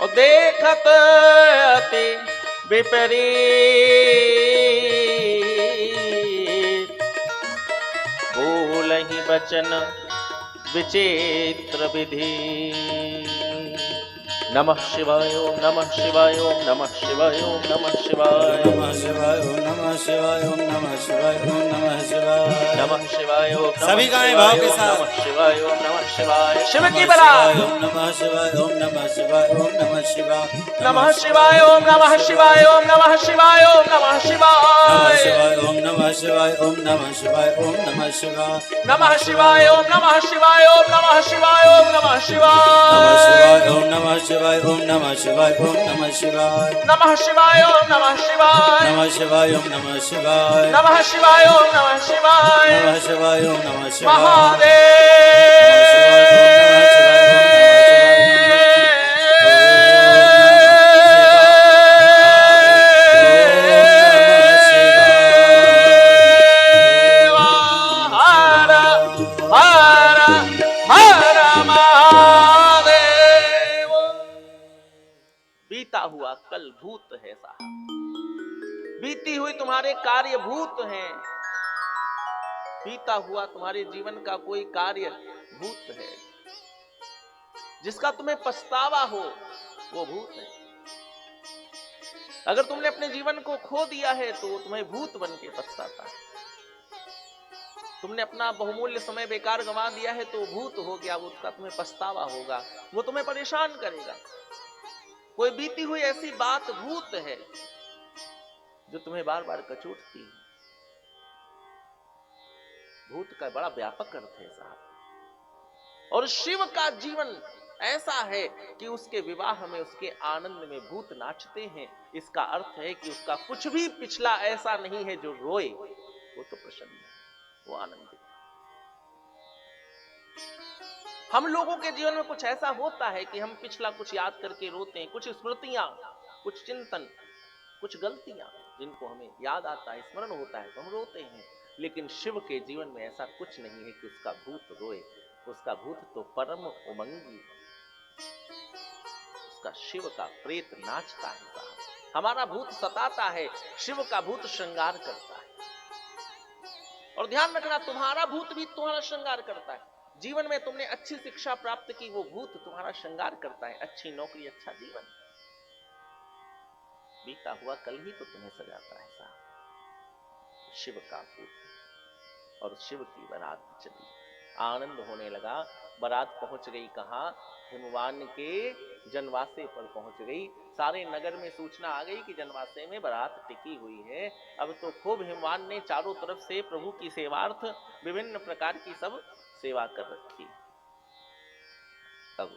और देखत अति विपरीत, भूलहि बचन विचित्र विधि, नमः शिवाय ओम नमः शिवाय ओम नमः शिवाय ओम नमः शिवाय, नमः शिवाय ओम नमः शिवाय ओम नमः शिवाय ओम नमः शिवाय, नमः शिवाय ओम सभी गाएं भाव के साथ, नमः शिवाय ओम नमः शिवाय, शिव की बला, ओम नमः शिवाय ओम नमः शिवाय ओम नमः शिवाय, नमः शिवाय ओम नमः शिवाय ओम नमः शिवाय ओम नमः शिवाय, ओम नमः शिवाय ओम नमः शिवाय ओम नमः शिवाय, नमः शिवाय ओम नमः शिवाय ओम नमः शिवाय ओम नमः शिवाय शिवाय, ओम नमः शिवाय ओम नमः शिवाय ओम नमः शिवाय, नमः शिवाय ओम नमः शिवाय, नमः शिवाय ओम नमः शिवाय, नमः शिवाय ओम नमः शिवाय, नमः शिवाय ओम नमः शिवाय, बीता हुआ कल भूत है साहब, बीती हुई तुम्हारे कार्य भूत हैं, बीता हुआ तुम्हारे जीवन का कोई कार्य भूत है, जिसका तुम्हें पछतावा हो वो भूत है। अगर तुमने अपने जीवन को खो दिया है तो वो तुम्हें भूत बन के पछताता है। तुमने अपना बहुमूल्य समय बेकार गंवा दिया है तो भूत हो गया, वो उसका तुम्हें पछतावा होगा, वो तुम्हें परेशान करेगा। कोई बीती हुई ऐसी बात भूत है जो तुम्हें बार बार कचोटती है। भूत का बड़ा व्यापक अर्थ है साहब। और शिव का जीवन ऐसा है कि उसके विवाह में, उसके आनंद में भूत नाचते हैं। इसका अर्थ है कि उसका कुछ भी पिछला ऐसा नहीं है जो रोए, वो तो प्रसन्न है, वो आनंदित। हम लोगों के जीवन में कुछ ऐसा होता है कि हम पिछला कुछ याद करके रोते हैं, कुछ स्मृतियां, कुछ चिंतन, कुछ गलतियां जिनको हमें याद आता है, स्मरण होता है तो हम रोते हैं। लेकिन शिव के जीवन में ऐसा कुछ नहीं है कि उसका भूत रोए। उसका भूत तो परम उमंगी, उसका शिव का प्रेत नाचता है साहब। हमारा भूत सताता है, शिव का भूत श्रृंगार करता है। और ध्यान रखना, तुम्हारा भूत भी तुम्हारा श्रृंगार करता है। जीवन में तुमने अच्छी शिक्षा प्राप्त की, वो भूत तुम्हारा श्रृंगार करता है। अच्छी नौकरी, अच्छा जीवन, बीता हुआ कल ही तो तुम्हें सजाता है साहब। शिव का भूत। और शिव की बारात चली, आनंद होने लगा। बारात पहुंच गई कहां? हिमवान के जनवासे पर पहुंच गई। सारे नगर में सूचना आ गई कि जनवासे में बारात टिकी हुई है। अब तो खूब हिमवान ने चारों तरफ से प्रभु की सेवार्थ विभिन्न प्रकार की सब सेवा कर रखी। तब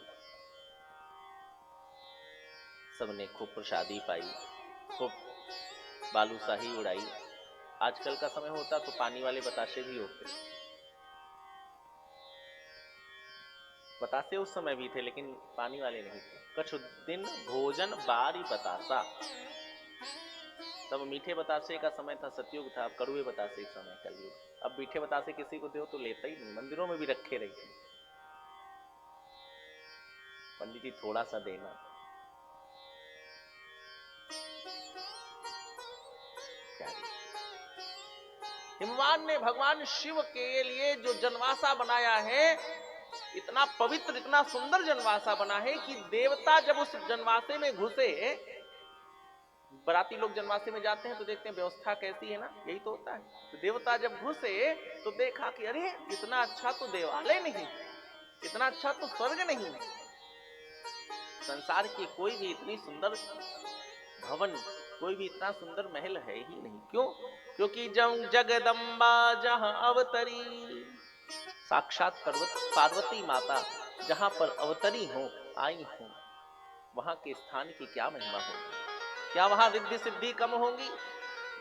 सबने खूब प्रसादी पाई, खूब बालूशाही उड़ाई। आजकल का समय होता तो पानी वाले बताशे भी होते। बतासे उस समय भी थे लेकिन पानी वाले नहीं थे। कछु दिन भोजन बारी बतासा, तब मीठे बतासे का समय था, सतयुग था। अब कड़ुए बतासे का समय कलयुग। अब मीठे बतासे किसी को दो तो लेता ही नहीं, मंदिरों में भी रखे रहते। पंडित जी थोड़ा सा देना। हिमवान ने भगवान शिव के लिए जो जनवासा बनाया है, इतना पवित्र, इतना सुंदर जनवासा बना है कि देवता जब उस जनवासे में घुसे, बराती लोग जनवासे में जाते हैं तो देखते हैं व्यवस्था कैसी है ना, यही तो होता है। तो देवता जब घुसे तो देखा कि अरे इतना अच्छा तो देवालय नहीं, इतना अच्छा तो स्वर्ग नहीं, संसार की कोई भी इतनी सुंदर भवन, कोई भी इतना सुंदर महल है ही नहीं। क्यों? क्योंकि जब जगदम्बा जहां अवतरी, साक्षात पार्वती माता जहां पर अवतरी हो, आई हो, वहां के स्थान की क्या महिमा होगी? क्या वहां रिद्धि सिद्धि कम होंगी?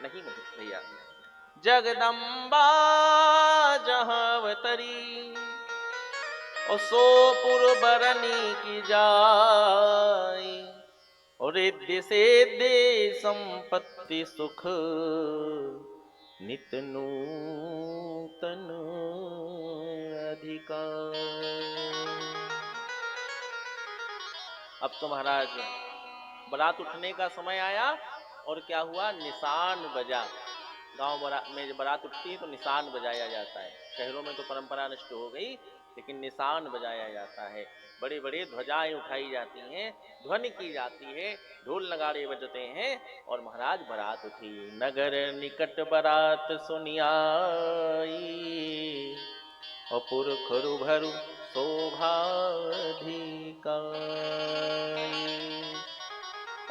नहीं भैया। जगदम्बा जहां अवतरी, और सोपुर बरनी की जाई, और रिद्धि सिद्धि संपत्ति सुख, नित नूतन अधिकार। अब तो महाराज बारात उठने का समय आया, और क्या हुआ, निशान बजा। गांव में जब बारात उठती है तो निशान बजाया जाता है। शहरों में तो परंपरा नष्ट हो गई, लेकिन निशान बजाया जाता है। बड़े बड़े ध्वजाएं उठाई जाती हैं, ध्वनि की जाती है, ढोल नगाड़े बजते हैं, और महाराज बारात उठी। नगर निकट बारात सुनियाई, और पुरखरु भरु शोभाधिकाई,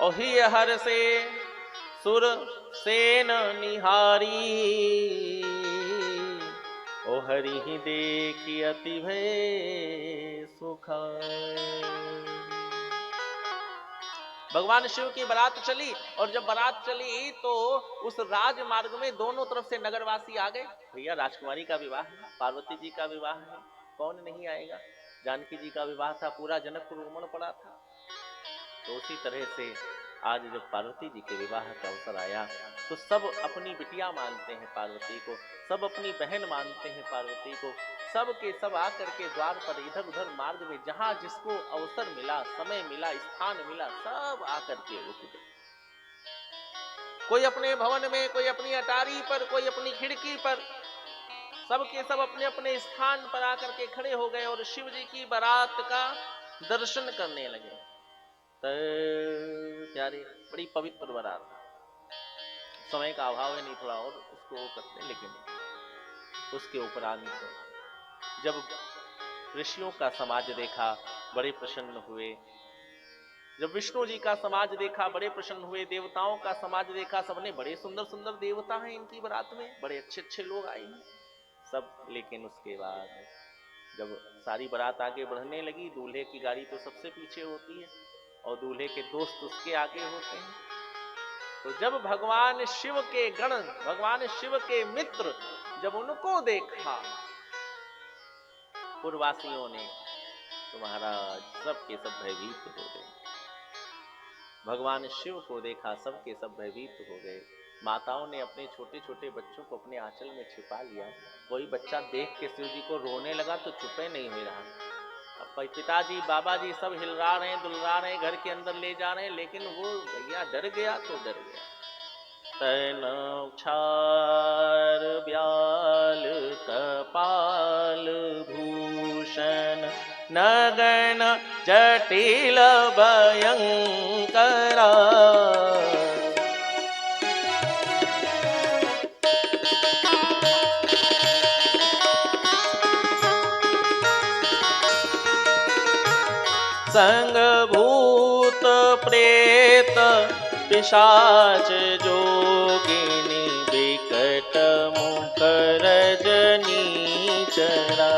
ओहि हर से सुर सेन निहारी, ओ हरि ही देखी अति भय सुखाई। भगवान शिव की बारात चली, और जब बारात चली तो उस राजमार्ग में दोनों तरफ से नगरवासी आ गए। भैया राजकुमारी का विवाह है, पार्वती जी का विवाह है, कौन नहीं आएगा? जानकी जी का विवाह था, पूरा जनकपुर उमड़ पड़ा था। तो उसी तरह से आज जब पार्वती जी के विवाह का अवसर आया तो सब अपनी बिटिया मानते हैं पार्वती को, सब अपनी बहन मानते हैं पार्वती को। सब के सब आकर के द्वार पर इधर उधर मार्ग में जहां जिसको अवसर मिला, समय मिला, स्थान मिला, सब आकर के रुक गए। कोई अपने भवन में, कोई अपनी अटारी पर, कोई अपनी खिड़की पर, सब के सब अपने अपने स्थान पर आकर के खड़े हो गए और शिव जी की बारात का दर्शन करने लगे। प्यारे, बड़ी पवित्र बारात। समय का अभाव है, नहीं थोड़ा और उसको वो करते हैं, लेकिन उसके उपरांत जब ऋषियों का समाज देखा बड़े प्रसन्न हुए, जब विष्णु जी का समाज देखा बड़े प्रसन्न हुए, देवताओं का समाज देखा, सबने बड़े सुंदर सुंदर देवता हैं इनकी बारात में, बड़े अच्छे अच्छे लोग आए हैं सब। लेकिन उसके बाद जब सारी बारात आगे बढ़ने लगी, दूल्हे की गाड़ी तो सबसे पीछे होती है और दूल्हे के दोस्त उसके आगे होते हैं। तो जब भगवान शिव के गण, भगवान शिव के मित्र, जब उनको देखा पुरवासियों ने, तो महाराज सबके सब भयभीत हो गए। भगवान शिव को देखा, सबके सब भयभीत हो गए। माताओं ने अपने छोटे छोटे बच्चों को अपने आंचल में छिपा लिया। कोई बच्चा देख के शिव जी को रोने लगा तो चुपे नहीं हो रहा। अब पिताजी बाबा जी सब हिलरा रहे हैं, दुलरा रहे हैं, घर के अंदर ले जा रहे हैं, लेकिन वो भैया डर गया तो डर गया। तन क्षार ब्याल कपाल भूषण, नगन जटिल भयंकरा, संग भूत प्रेत पिशाच जोगिनी, विकट मुख रजनी चरा।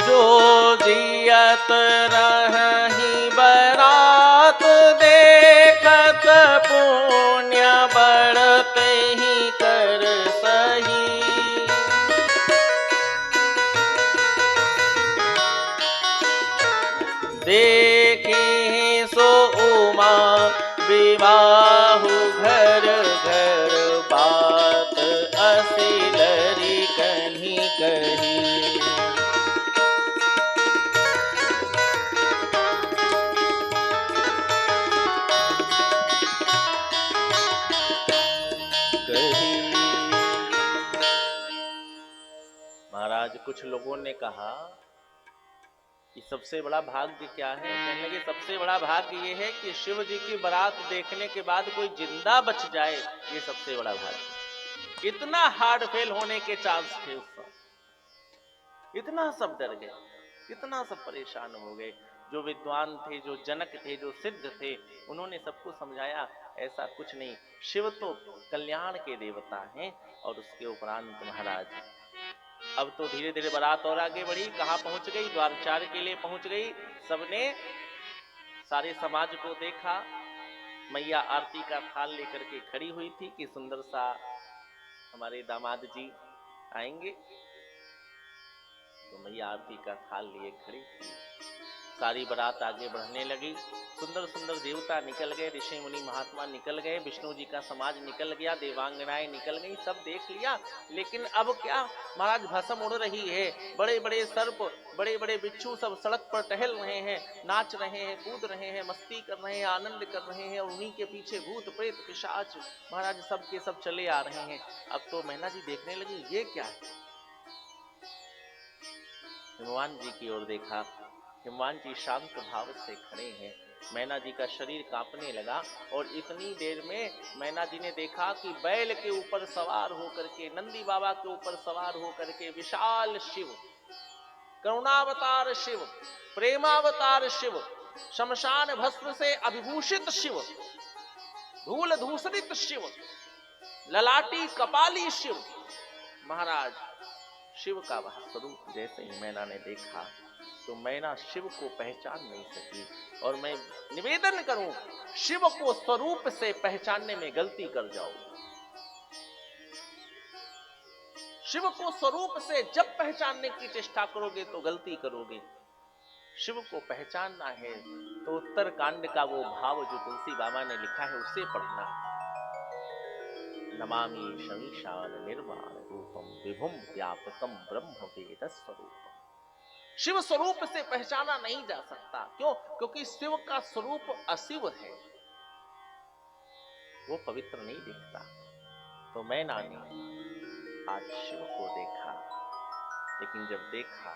जो जियत रही बारात देखत, पुण्य बढ़ते ही कर सही, देखे सो उमा विवाहु घर घर बात असिलरी कहीं कही। महाराज कुछ लोगों ने कहा कि सबसे बड़ा भाग्य क्या है? कहने लगे सबसे बड़ा भाग्य ये है कि शिव जी की बारात देखने के बाद कोई जिंदा बच जाए, ये सबसे बड़ा भाग्य। इतना हार्ड फेल होने के चांस थे उस समय, इतना सब डर गए, इतना सब परेशान हो गए। जो विद्वान थे, जो जनक थे, जो सिद्ध थे, उन्होंने सबको समझाया ऐसा कुछ नहीं, शिव तो कल्याण के देवता हैं। और उसके उपरांत महाराज अब तो धीरे धीरे बारात और आगे बढ़ी, कहां पहुंच गई? द्वारचार के लिए पहुंच गई। सबने सारे समाज को देखा, मैया आरती का थाल लेकर के खड़ी हुई थी कि सुंदर सा हमारे दामाद जी आएंगे। तो मैया आरती का थाल लिए खड़ी थी, सारी बारात आगे बढ़ने लगी। सुंदर सुंदर देवता निकल गए, ऋषि मुनि महात्मा निकल गए, विष्णु जी का समाज निकल गया, देवांगनाएं निकल गई, सब देख लिया। लेकिन अब क्या महाराज, भस्म उड़ रही है, बड़े बड़े सर्प, बड़े बड़े बिच्छू सब सड़क पर टहल रहे हैं, नाच रहे हैं, कूद रहे हैं, मस्ती कर रहे हैं, आनंद कर रहे हैं। और उन्हीं के पीछे भूत प्रेत पिशाच महाराज सब के सब चले आ रहे हैं। अब तो मैना जी देखने लगी ये क्या है। हिमवान जी की ओर देखा, हिमवान जी शांत भाव से खड़े हैं। मैना जी का शरीर कांपने लगा और इतनी देर में मैना जी ने देखा कि बैल के ऊपर सवार होकर के, नंदी बाबा के ऊपर सवार होकर के विशाल शिव, करुणावतार शिव, प्रेमावतार शिव, शमशान भस्म से अभिभूषित शिव, धूल धूसरित शिव, ललाटी कपाली शिव महाराज, शिव का वह स्वरूप जैसे ही मैना ने देखा तो मैना शिव को पहचान नहीं सकी। और मैं निवेदन करूं, शिव को स्वरूप से पहचानने में गलती कर जाओ। शिव को स्वरूप से जब पहचानने की चेष्टा करोगे तो गलती करोगे। शिव को पहचानना है तो उत्तर कांड का वो भाव जो तुलसी बाबा ने लिखा है उसे पढ़ना। नमामि शमीशान निर्वाण रूपम विभुम व्यापकम ब्रह्म वेद स्वरूपम। शिव स्वरूप से पहचाना नहीं जा सकता। क्यों? क्योंकि शिव का स्वरूप अशिव है, वो पवित्र नहीं दिखता। तो मैना ने आज शिव को देखा, लेकिन जब देखा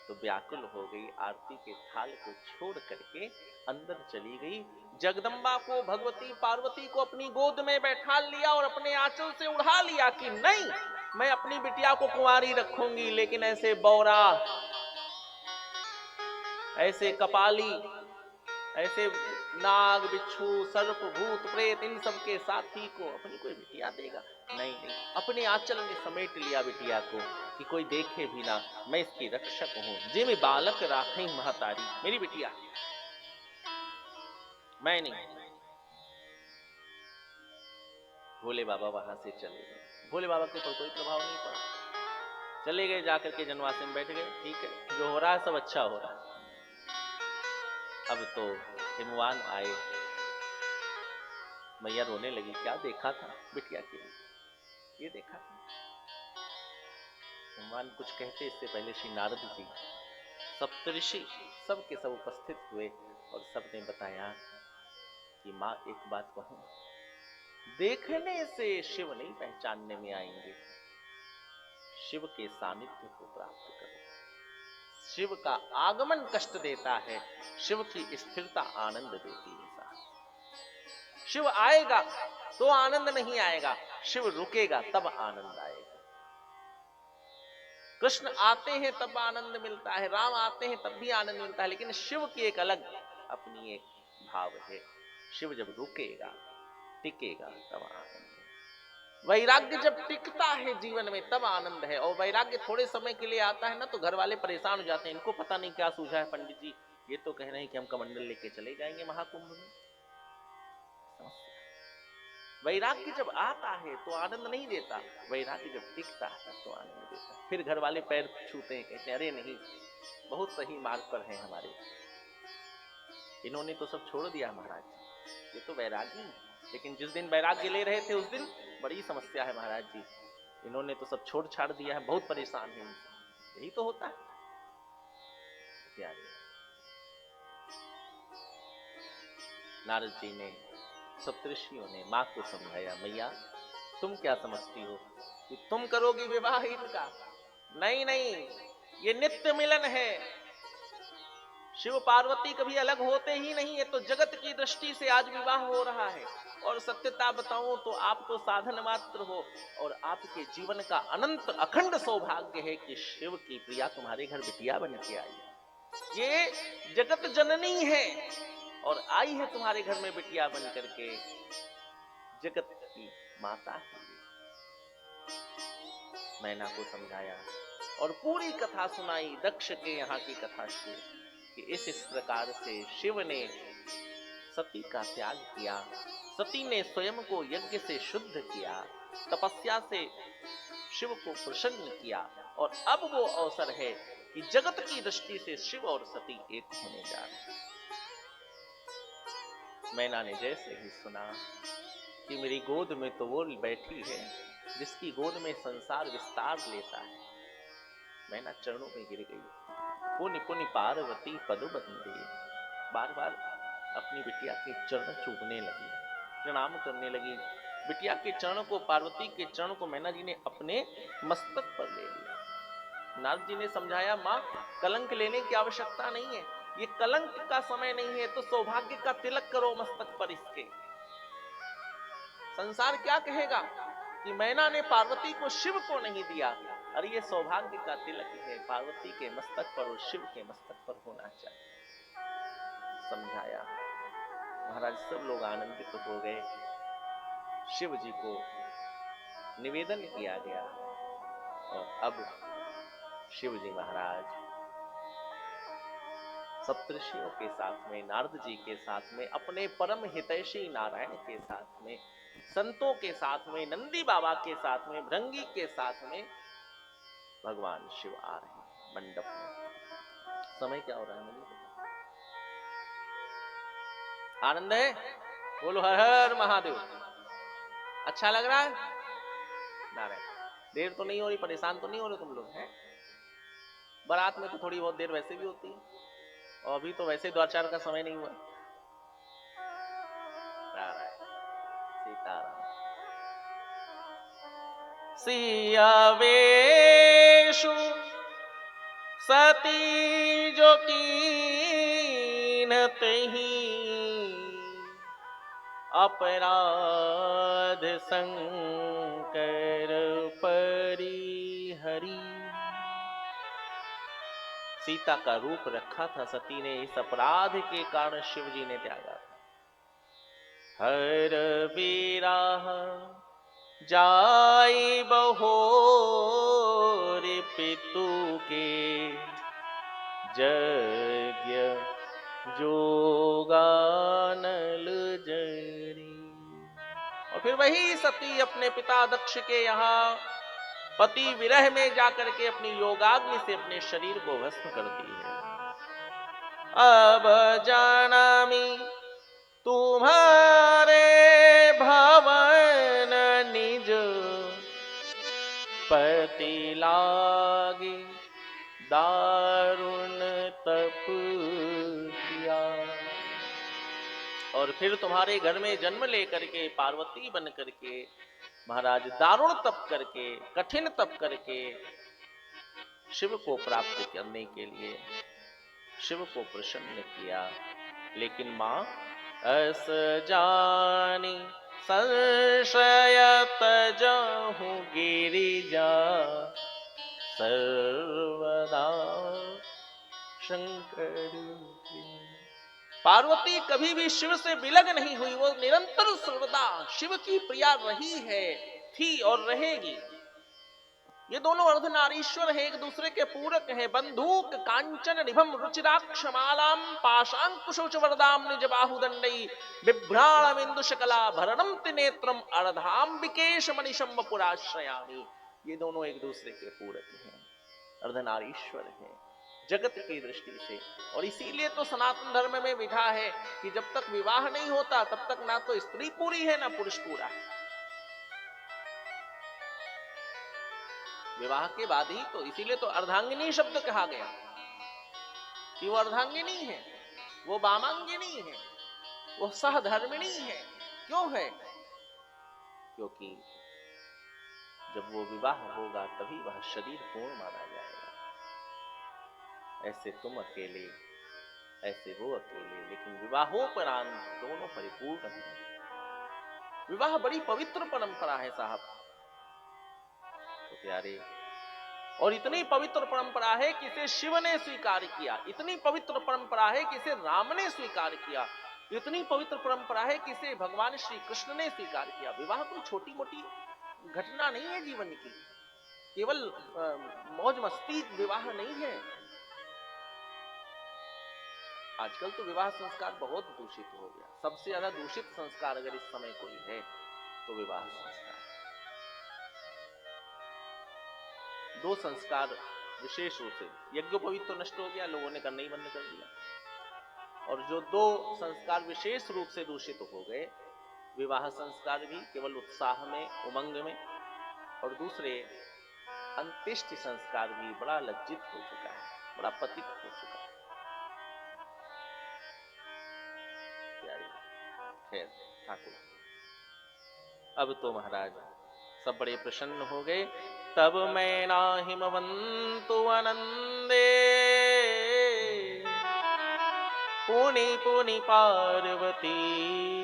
तो व्याकुल हो गई, आरती के थाल को छोड़ करके अंदर चली गई। जगदम्बा को, भगवती पार्वती को अपनी गोद में बैठा लिया और अपने आंचल से उड़ा लिया कि नहीं, मैं अपनी बिटिया को कुंवारी रखूंगी, लेकिन ऐसे बौरा, ऐसे कपाली, ऐसे नाग, बिच्छू, सर्प, भूत, प्रेत, इन सब के साथी को अपनी कोई बिटिया देगा? नहीं नहीं, अपने आंचल में समेट लिया बिटिया को कि कोई देखे भी ना, मैं इसकी रक्षक हूं। जिम बालक राखे महतारी, मेरी बिटिया, मैं नहीं। भोले बाबा वहां से चले गए। भोले बाबा के ऊपर कोई प्रभाव नहीं पड़ा, चले गए, जाकर के जनवासे में बैठ गए। ठीक है, जो हो रहा है सब अच्छा हो रहा है। अब तो हिमवान आए, मैया रोने लगी, क्या देखा था बिटिया के लिए, ये देखा था। हिमवान कुछ कहते इससे पहले श्री नारद जी, सप्तऋषि सब के सब उपस्थित हुए और सबने बताया कि मां एक बात कहूं, देखने से शिव नहीं पहचानने में आएंगे, शिव के सानिध्य को प्राप्त करो। शिव का आगमन कष्ट देता है, शिव की स्थिरता आनंद देती है। शिव आएगा तो आनंद नहीं आएगा, शिव रुकेगा तब आनंद आएगा। कृष्ण आते हैं तब आनंद मिलता है, राम आते हैं तब भी आनंद मिलता है, लेकिन शिव की एक अलग अपनी एक भाव है। शिव जब रुकेगा, टिकेगा तब आनंद है। वैराग्य जब टिकता है जीवन में तब आनंद है। और वैराग्य थोड़े समय के लिए आता है ना तो घर वाले परेशान हो जाते हैं, इनको पता नहीं क्या सूझा है पंडित जी, ये तो कह रहे हैं कि हम कमंडल लेके चले जाएंगे महाकुंभ में। वैराग्य जब आता है तो आनंद नहीं देता, वैराग्य जब टिकता है तो आनंद देता। फिर घर वाले पैर छूते हैं, कहते हैं अरे नहीं, बहुत सही मार्ग पर हैं हमारे, इन्होंने तो सब छोड़ दिया महाराज, ये तो वैरागी, लेकिन जिस दिन वैराग्य ले रहे थे उस दिन बड़ी समस्या है महाराज जी, इन्होंने तो सब छोड़ छाड़ दिया है, बहुत परेशान है। यही तो होता है। क्या नारद जी ने, सप्तऋषियों ने मां को समझाया, मैया तुम क्या समझती हो कि तुम करोगी विवाह इनका? नहीं नहीं, ये नित्य मिलन है। शिव पार्वती कभी अलग होते ही नहीं है, तो जगत की दृष्टि से आज विवाह हो रहा है। और सत्यता बताऊं तो आप तो साधन मात्र हो, और आपके जीवन का अनंत अखंड सौभाग्य है कि शिव की प्रिया तुम्हारे घर बिटिया बन के आई है। ये जगत जननी है और आई है तुम्हारे घर में बिटिया बन करके, जगत की माता है। मैना को समझाया और पूरी कथा सुनाई, दक्ष के यहाँ की कथा से, कि इस प्रकार से शिव ने सती का त्याग किया, सती ने स्वयं को यज्ञ से शुद्ध किया, तपस्या से शिव को प्रसन्न किया, और अब वो अवसर है कि जगत की दृष्टि से शिव और सती एक होने जा रहे हैं। मैना ने जैसे ही सुना कि मेरी गोद में तो वो बैठी है जिसकी गोद में संसार विस्तार लेता है, मैना चरणों में गिर गई। पुनि पुनि पार्वती पद बंदे, बार बार अपनी बिटिया के चरण चूमने लगी, प्रणाम करने लगी। बिटिया के चरण को, पार्वती के चरण को मैना जी ने अपने मस्तक पर ले लिया। नारद जी ने समझाया, मां कलंक लेने की आवश्यकता नहीं है, ये कलंक का समय नहीं है, तो सौभाग्य का तिलक करो मस्तक पर इसके। संसार क्या कहेगा कि मैना ने पार्वती को शिव को नहीं दिया, अरे ये सौभाग्य का तिलक है, पार्वती के मस्तक पर और शिव के मस्तक पर होना चाहिए। समझाया। महाराज सब लोग आनंदित हो गए। शिव जी को निवेदन किया गया और अब शिव जी महाराज सप्तऋषियों के साथ में, नारद जी के साथ में, अपने परम हितैषी नारायण के साथ में, संतों के साथ में, नंदी बाबा के साथ में, भृंगी के साथ में भगवान शिव आ रहे हैं मंडप में। समय क्या हो रहा है मुझे पता? आनंद है? बोलो हर हर महादेव। अच्छा लग रहा है? नारायण। देर तो नहीं हो रही, परेशान तो नहीं हो रहे तुम लोग हैं? बारात में तो थोड़ी बहुत देर वैसे भी होती है, और अभी तो वैसे द्वाचार का समय नहीं हुआ। नारायण सीताराम। सियावेशु सती जो कीनत ही, अपराध संकर परिहरी। सीता का रूप रखा था सती ने, इस अपराध के कारण शिव जी ने त्यागा था। हर विराह जाई बहोर पितु के, यज्ञ जोगानल जरी। और फिर वही सती अपने पिता दक्ष के यहाँ पति विरह में जाकर के अपनी योगाग्नि से अपने शरीर को भस्म करती है। अब जानामी तुम्हारे भवन निज, पति लागी दारुण तप किया। और फिर तुम्हारे घर में जन्म लेकर के, पार्वती बन करके महाराज दारुण तप करके, कठिन तप करके शिव को प्राप्त करने के लिए शिव को प्रसन्न किया। लेकिन मां अस जानी संशय तजहु गिरिजा, सर्वदा शंकर। पार्वती कभी भी शिव से विलग नहीं हुई, वो निरंतर सर्वदा शिव की प्रिया रही है, थी और रहेगी। ये दोनों अर्धनारीश्वर है, एक दूसरे के पूरक है। बंधुक कांचन निभम रुचिराक्षमालाम, पाशांकुशोच वरदाम निज बाहुदंडई, बिभ्राणमिंदु शकला भरणम त्रिनेत्रम, अर्धांबिकेश मणिशम वपुराश्रयामि। ये दोनों एक दूसरे के पूरक हैं, अर्धनारीश्वर हैं। जगत की दृष्टि से। और इसीलिए तो सनातन धर्म में बिठा है कि जब तक विवाह नहीं होता तब तक ना तो स्त्री पूरी है ना पुरुष पूरा है। विवाह के बाद ही तो, इसीलिए तो अर्धांगिनी शब्द कहा गया कि वो अर्धांगिनी है, वो वामांगिनी है, वो सहधर्मिणी है। क्यों है? क्योंकि जब वो विवाह होगा तभी वह शरीर पूर्ण माना जाएगा। ऐसे तुम अकेले, ऐसे वो अकेले, लेकिन विवाहोपरांत दोनों परिपूर्ण हैं। विवाह बड़ी पवित्र परंपरा है साहब, तो प्यारे, और इतनी पवित्र परंपरा है कि इसे शिव ने स्वीकार किया, इतनी पवित्र परंपरा है कि इसे राम ने स्वीकार किया, इतनी पवित्र परंपरा है कि इसे भगवान श्री कृष्ण ने स्वीकार किया। विवाह कोई छोटी मोटी घटना नहीं है जीवन की, केवल मौज मस्ती विवाह नहीं है। आजकल तो विवाह संस्कार बहुत दूषित हो गया। सबसे ज्यादा दूषित संस्कार अगर इस समय कोई है तो विवाह संस्कार। दो संस्कार विशेष रूप से, यज्ञोपवीत तो नष्ट हो गया, लोगों ने करना ही बंद कर दिया। और जो दो संस्कार विशेष रूप से दूषित हो गए, विवाह संस्कार भी केवल उत्साह में, उमंग में, और दूसरे अंत्येष्टि संस्कार भी बड़ा लज्जित हो चुका है, बड़ा पतित हो चुका है। खैर ठाकुर, अब तो महाराज सब बड़े प्रसन्न हो गए। तब मैं नाहिमवंतु आनंदे, पुनि पुनि पार्वती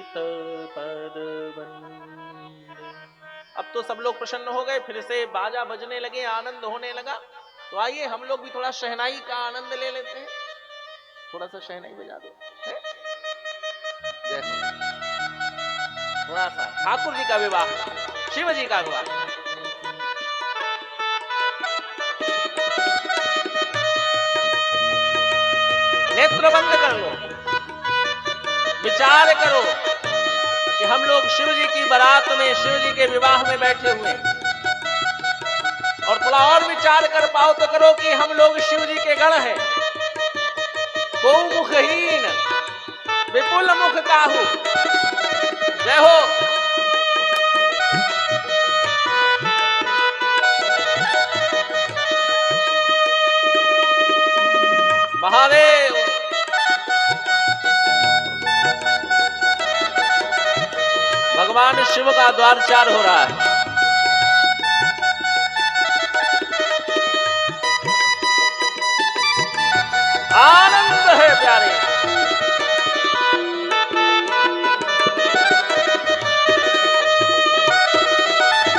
तपद वंदे। अब तो सब लोग प्रसन्न हो गए, फिर से बाजा बजने लगे, आनंद होने लगा। तो आइए हम लोग भी थोड़ा शहनाई का आनंद ले लेते हैं। थोड़ा सा शहनाई बजा दो, जैसे थोड़ा सा ठाकुर जी का विवाह, शिव जी का विवाह। नेत्र बंद कर लो, विचार करो कि हम लोग शिव जी की बारात में, शिव जी के विवाह में बैठे हुए, और थोड़ा और विचार कर पाओ तो करो कि हम लोग शिव जी के गण हैं। बहु मुखहीन विपुल मुख काहू। जय हो। महादेव। भगवान शिव का द्वारचार हो रहा है। आनंद है प्यारे।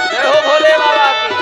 जय हो भोले बाबा की।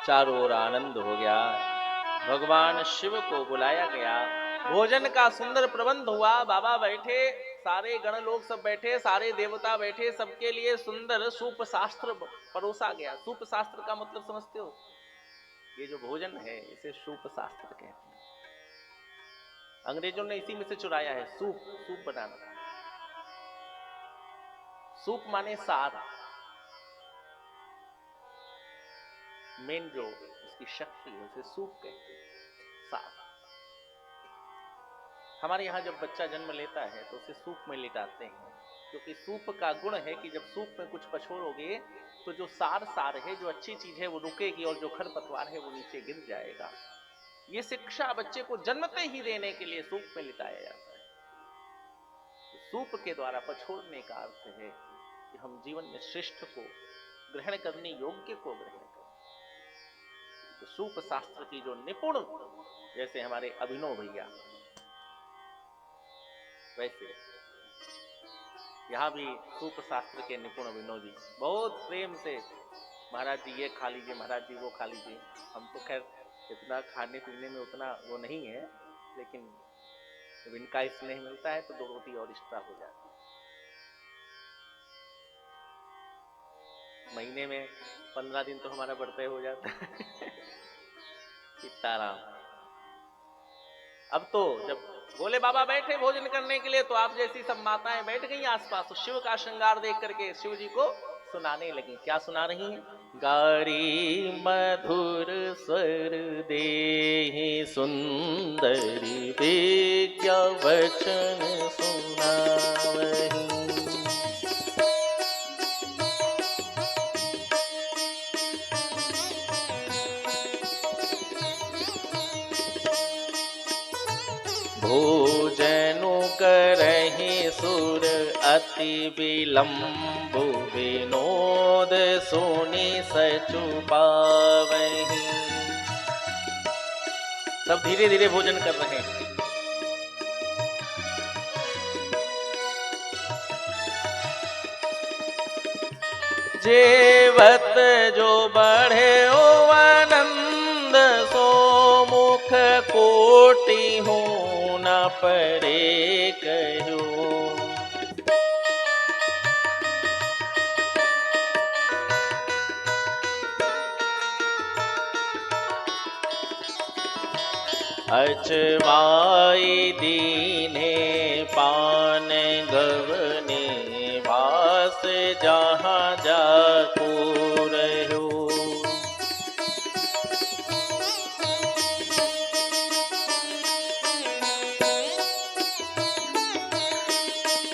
चारों ओर आनंद हो गया। भगवान शिव को बुलाया गया, भोजन का सुंदर प्रबंध हुआ। बाबा बैठे, सारे गण लोग सब बैठे, सारे देवता बैठे, सबके लिए सुंदर सूप शास्त्र परोसा गया। सूप शास्त्र का मतलब समझते हो? ये जो भोजन है इसे सूप शास्त्र कहते हैं। अंग्रेजों ने इसी में से चुराया है, सूप, सूप बनाना। सूप माने सार, मेन जो उसकी शक्ति है उसे सूप कहते हैं, सार। हमारे यहाँ जब बच्चा जन्म लेता है तो उसे सूप में लिटाते हैं, क्योंकि सूप का गुण है कि जब सूप में कुछ पछोड़ोगे तो जो सार है, जो अच्छी चीज है वो रुकेगी, और जो खरपतवार है वो नीचे गिर जाएगा। ये शिक्षा बच्चे को जन्मते ही देने के लिए सूप में लिटाया जाता है। तो सूप के द्वारा पछोड़ने का अर्थ है कि हम जीवन में श्रेष्ठ को ग्रहण करने योग्य को ग्रहण करें। तो सूप शास्त्र की जो निपुण, जैसे हमारे अभिनव भैया, वैसे यहाँ भी सूप शास्त्र के निपुण विनोद जी बहुत प्रेम से, महाराज जी ये खा लीजिए, महाराज जी वो खा लीजिए। हम तो खैर इतना खाने पीने में उतना वो नहीं है, लेकिन जब इनका स्नेह मिलता है तो 2 रोटी और एक्स्ट्रा हो जाती है। महीने में 15 दिन तो हमारा बढ़ते हो जाता है। सीताराम। अब तो जब भोले बाबा बैठे भोजन करने के लिए तो आप जैसी सब माताएं बैठ गई आसपास, तो शिव का श्रृंगार देख करके शिव जी को सुनाने लगी। क्या सुना रही हैं? गारी मधुर स्वर दे सुंदरी दे क्या वचन सुनावही। भोजनु करहि सुर अति विलंबु विनोद सुनि सचु पावहि। सब धीरे धीरे भोजन कर रहे हैं। जेवत जो बढ़े ओ आनंद सो मुख कोटि हो न परे कहो। अचवाई दीने पान गवने भास जहाँ जाको रहो।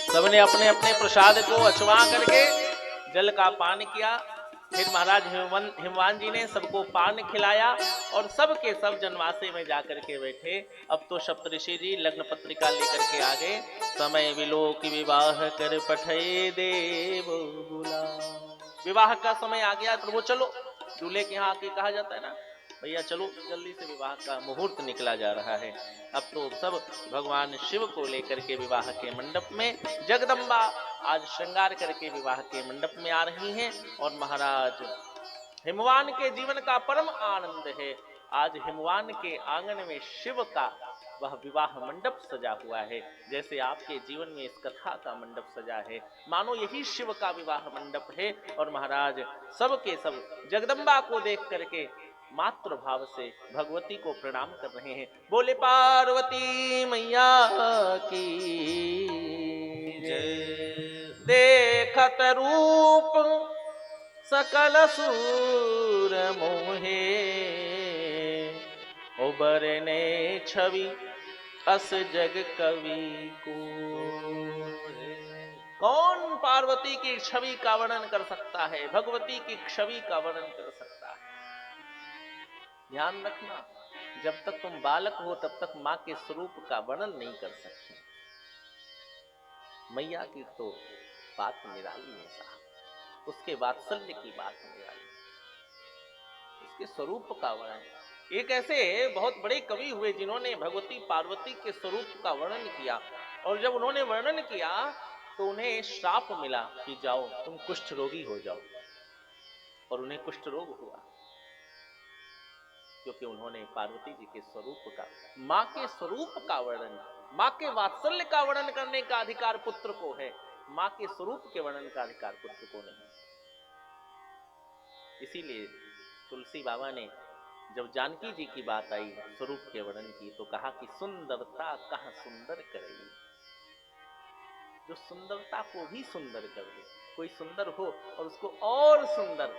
सबने अपने अपने प्रसाद को अचवा करके जल का पान किया। फिर महाराज हिमवान जी ने सबको पान खिलाया और सबके सब जनवासे में जाकर के बैठे। अब तो सप्तऋषि जी लग्न पत्रिका लेकर के आ गए। समय विलोक विवाह कर पठे देव बुला। विवाह का समय आ गया, प्रभु चलो। दूल्हे के यहाँ आके कहा जाता है ना, भैया चलो जल्दी से, विवाह का मुहूर्त निकला जा रहा है। अब तो सब भगवान शिव को लेकर के विवाह के मंडप में, जगदम्बा आज श्रृंगार करके विवाह के मंडप में आ रही हैं। और महाराज हिमवान के जीवन का परम आनंद है। आज हिमवान के आंगन में शिव का वह विवाह मंडप सजा हुआ है, जैसे आपके जीवन में इस कथा का मंडप सजा है, मानो यही शिव का विवाह मंडप है। और महाराज सबके सब जगदम्बा को देख करके मातृ भाव से भगवती को प्रणाम कर रहे हैं। बोले पार्वती मैया की जय। देखत रूप सकल सूर मोहे, उबरने छवि अस जग कवि को। कौन पार्वती की छवि का वर्णन कर सकता है, भगवती की छवि का वर्णन कर सकता है। ध्यान रखना, जब तक तुम बालक हो तब तक मां के स्वरूप का वर्णन नहीं कर सकते। मैया की तो बात निराली है साहब, उसके वात्सल्य की बात निराली, उसके स्वरूप का वर्णन। एक ऐसे बहुत बड़े कवि हुए जिन्होंने भगवती पार्वती के स्वरूप का वर्णन किया, और जब उन्होंने वर्णन किया तो उन्हें श्राप मिला कि जाओ तुम कुष्ठ रोगी हो जाओ, और उन्हें कुष्ठ रोग हुआ क्योंकि उन्होंने पार्वती जी के स्वरूप का, मां के स्वरूप का वर्णन, मां के वात्सल्य का वर्णन करने का अधिकार पुत्र को है, मां के स्वरूप के वर्णन का अधिकार पुत्र को नहीं। इसीलिए तुलसी बाबा ने जब जानकी जी की बात आई स्वरूप के वर्णन की, तो कहा कि सुंदरता कहाँ सुंदर करेगी, जो सुंदरता को भी सुंदर कर दे। कोई सुंदर हो और उसको और सुंदर,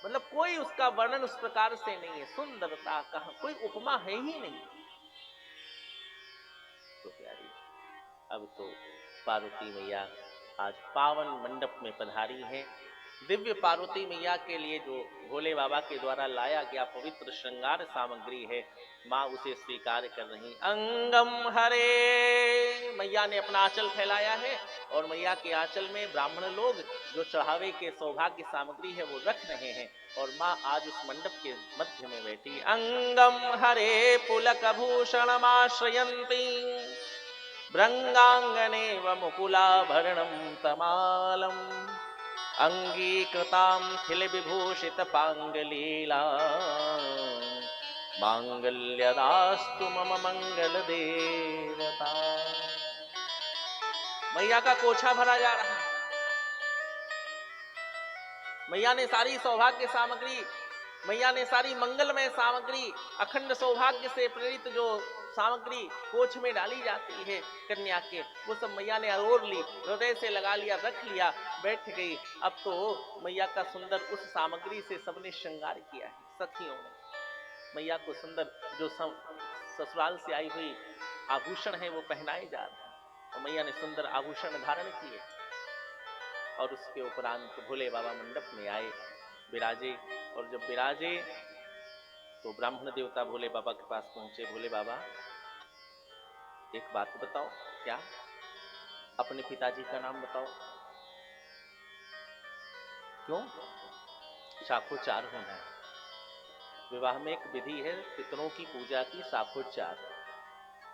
मतलब कोई उसका वर्णन उस प्रकार से नहीं है। सुंदरता कहाँ, कोई उपमा है ही नहीं। तो प्यारी, अब तो पार्वती मैया आज पावन मंडप में पधारी हैं। दिव्य पार्वती मैया के लिए जो भोले बाबा के द्वारा लाया गया पवित्र श्रृंगार सामग्री है, माँ उसे स्वीकार कर रही। अंगम हरे, मैया ने अपना आंचल फैलाया है और मैया के आंचल में ब्राह्मण लोग जो चढ़ावे के सौभाग्य सामग्री है वो रख रहे हैं, और माँ आज उस मंडप के मध्य में बैठी। अंगम हरे पुलक भूषण आश्रयंती भृंगांगनेव मुकुलाभरणं तमालम् अंगीकृतां खिल विभूषित पांगलीला मांगल्यदास्तु मम मंगल देवता। मैया का कोछा भरा जा रहा है। मैया ने सारी सौभाग्य सामग्री, मैया ने सारी मंगलमय सामग्री, अखंड सौभाग्य से प्रेरित जो सामग्री कोच में डाली जाती है कन्या के, वो सब मैया ने अरोर ली, हृदय से लगा लिया, रख लिया, बैठ गई। अब तो मैया का सुंदर उस सामग्री से सबने श्रृंगार किया है। सखियों ने मैया को सुंदर जो ससुराल से आई हुई आभूषण है वो पहनाए जा रहे हैं, और मैया ने सुंदर आभूषण धारण किए। और उसके उपरांत भोले बाबा मंडप में आए, विराजे। और जब विराजे तो ब्राह्मण देवता भोले बाबा के पास पहुंचे। भोले बाबा एक बात बताओ, क्या? अपने पिताजी का नाम बताओ। क्यों? शाखोच्चार होना है। विवाह में एक विधि है पितरों की पूजा की, शाखोच्चार,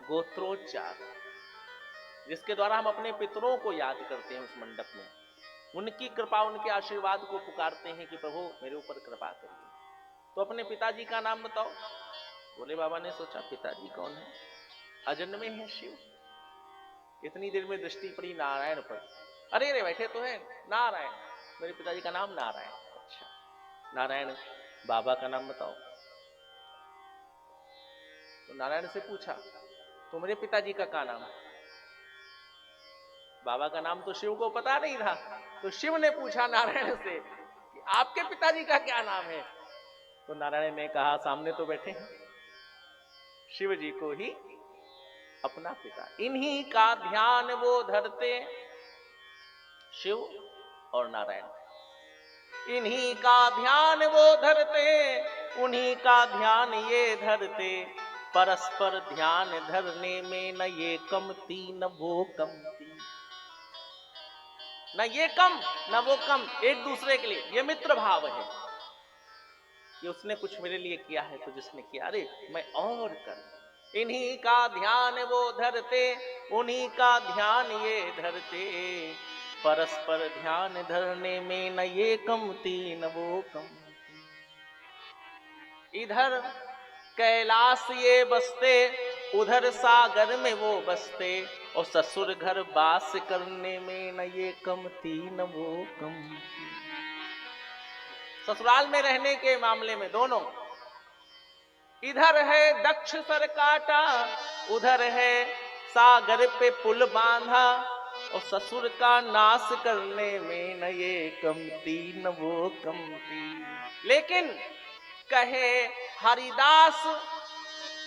गोत्रोच्चार, जिसके द्वारा हम अपने पितरों को याद करते हैं उस मंडप में, उनकी कृपा, उनके आशीर्वाद को पुकारते हैं कि प्रभु मेरे ऊपर कृपा करिए। तो अपने पिताजी का नाम बताओ। भोले बाबा ने सोचा पिताजी कौन है? अजन्मे हैं शिव। इतनी देर में दृष्टि पड़ी नारायण पर। अरे रे बैठे तो है नारायण, मेरे पिताजी का नाम नारायण। अच्छा नारायण, बाबा का नाम बताओ। तो नारायण से पूछा तो मेरे पिताजी का क्या नाम है? बाबा का नाम तो शिव को पता नहीं था, तो शिव ने पूछा नारायण से कि आपके पिताजी का क्या नाम है? तो नारायण ने कहा सामने तो बैठे हैं, शिव जी को ही अपना पिता, इन्हीं का ध्यान वो धरते, शिव और नारायण, इन्हीं का ध्यान वो धरते, उन्हीं का ध्यान ये धरते, परस्पर ध्यान धरने में न ये कमती न वो कमती, न ये कम न वो कम, एक दूसरे के लिए ये मित्र भाव है कि उसने कुछ मेरे लिए किया है तो जिसने किया अरे मैं और कर। इन्हीं का ध्यान वो धरते, उन्हीं का ध्यान ये धरते, परस्पर ध्यान धरने में न ये कमती न वो कमती। इधर कैलाश ये बसते, उधर सागर में वो बसते, और ससुर घर वास करने में न ये कमती न वो कमती। ससुराल में रहने के मामले में दोनों, इधर है दक्ष सर काटा, उधर है सागर पे पुल बांधा, और ससुर का नाश करने में न ये कमती न वो कमती। लेकिन कहे हरिदास,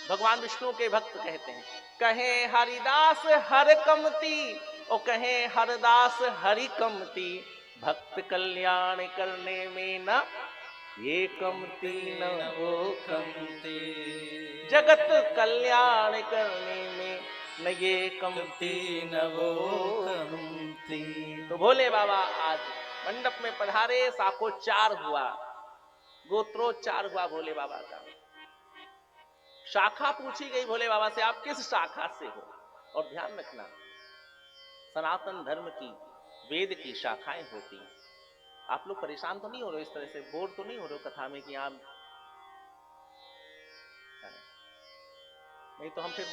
भगवान विष्णु के भक्त कहते हैं, कहे हरिदास हर कमती, और कहे हरदास हरि कमती, भक्त कल्याण करने में न ये कमती न वो कमती, जगत कल्याण करने में न ये कमती न वो कमती। तो भोले बाबा आज मंडप में पधारे, शाखोच्चार हुआ, गोत्रोच्चार हुआ भोले बाबा का। शाखा पूछी गई भोले बाबा से, आप किस शाखा से हो? और ध्यान रखना, सनातन धर्म की वेद की शाखाएं होती हैं। आप लोग परेशान तो नहीं हो रहे, इस तरह से बोर तो नहीं हो रहे कथा में कि आप नहीं तो हम फिर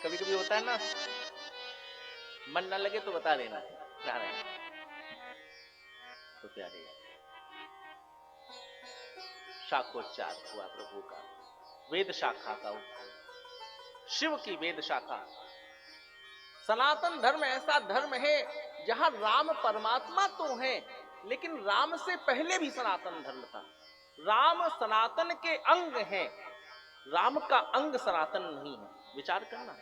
कभी कभी होता है ना, मन ना लगे तो बता देना नारायण। तो प्यारे शाखोच्चार हुआ प्रभु का, वेद शाखा का, शिव की वेद शाखा। सनातन धर्म ऐसा धर्म है जहां राम परमात्मा तो है, लेकिन राम से पहले भी सनातन धर्म था। राम सनातन के अंग हैं, राम का अंग सनातन नहीं है। विचार करना,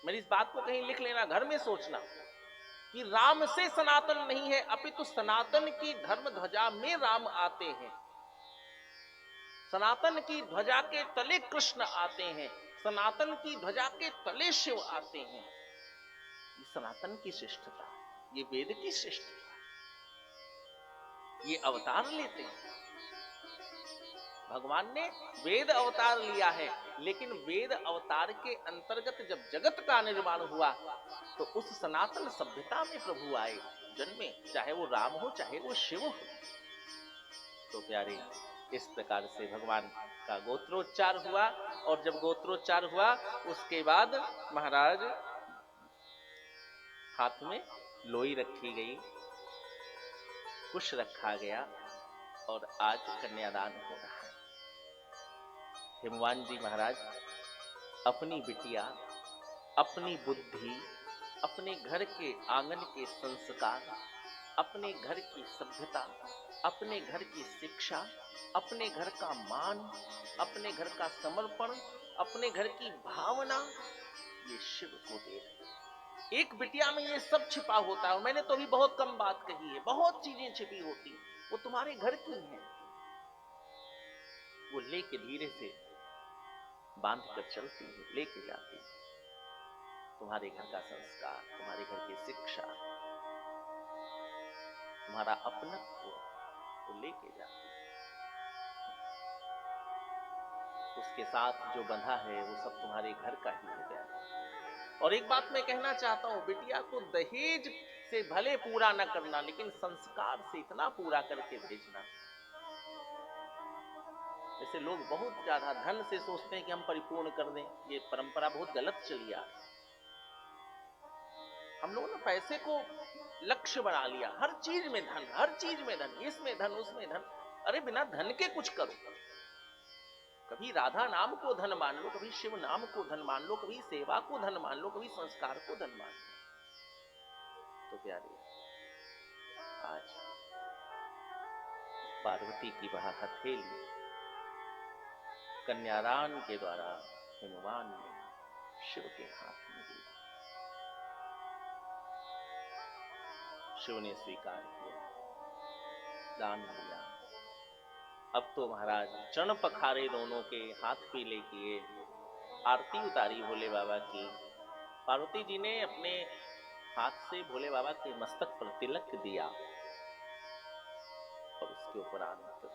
मेरी इस बात को कहीं लिख लेना, घर में सोचना कि राम से सनातन नहीं है, अपितु सनातन की धर्म ध्वजा में राम आते हैं, सनातन की ध्वजा के तले कृष्ण आते हैं, सनातन की ध्वजा के तले शिव आते हैं। ये सनातन की श्रेष्ठता, ये वेद की श्रेष्ठता, ये अवतार लेते हैं। भगवान ने वेद अवतार लिया है, लेकिन वेद अवतार के अंतर्गत जब जगत का निर्माण हुआ तो उस सनातन सभ्यता में प्रभु आए, जन्मे, चाहे वो राम हो चाहे वो शिव हो। तो प्यारे, इस प्रकार से भगवान का गोत्रोच्चार हुआ, और जब गोत्रोच्चार हुआ उसके बाद महाराज हाथ में लोई रखी गई, कुश रखा गया, और आज कन्यादान हो रहा है। हिमवान जी महाराज अपनी बिटिया, अपनी बुद्धि, अपने घर के आंगन के संस्कार, अपने घर की सभ्यता, अपने घर की शिक्षा, अपने घर का मान, अपने घर का समर्पण, अपने घर की भावना, ये शिव को दे रहे। एक बिटिया में ये सब छिपा होता है। मैंने तो अभी बहुत कम बात कही है, बहुत चीजें छिपी होती, वो तुम्हारे घर की हैं। वो लेके धीरे से बांध कर चलती है, लेके जाती है। तुम्हारे घर का संस्कार, तुम्हारे घर की शिक्षा, तुम्हारा अपनत्व वो लेके जाती है। उसके साथ जो बंधा है वो सब तुम्हारे घर का ही हो गया। और एक बात मैं कहना चाहता हूं, बिटिया को दहेज से भले पूरा न करना, लेकिन संस्कार से इतना पूरा करके भेजना। जैसे लोग बहुत ज्यादा धन से सोचते हैं कि हम परिपूर्ण कर दें, ये परंपरा बहुत गलत चली आ रही है। हम लोगों ने पैसे को लक्ष्य बना लिया, हर चीज में धन, हर चीज में धन, इसमें धन, उसमें धन। अरे बिना धन के कुछ करो। कभी राधा नाम को धन मान लो, कभी शिव नाम को धन मान लो, कभी सेवा को धन मान लो, कभी संस्कार को धन मान लो। तो प्यारे, आज पार्वती की वह हथेली कन्यादान के द्वारा हिमवान ने शिव के हाथ में दी। शिव ने स्वीकार किया, दान दिया। अब तो महाराज चरण पखारे दोनों के, हाथ पीले किए, आरती उतारी भोले बाबा की। पार्वती जी ने अपने हाथ से भोले बाबा के मस्तक पर तिलक दिया, और उसके उपरांत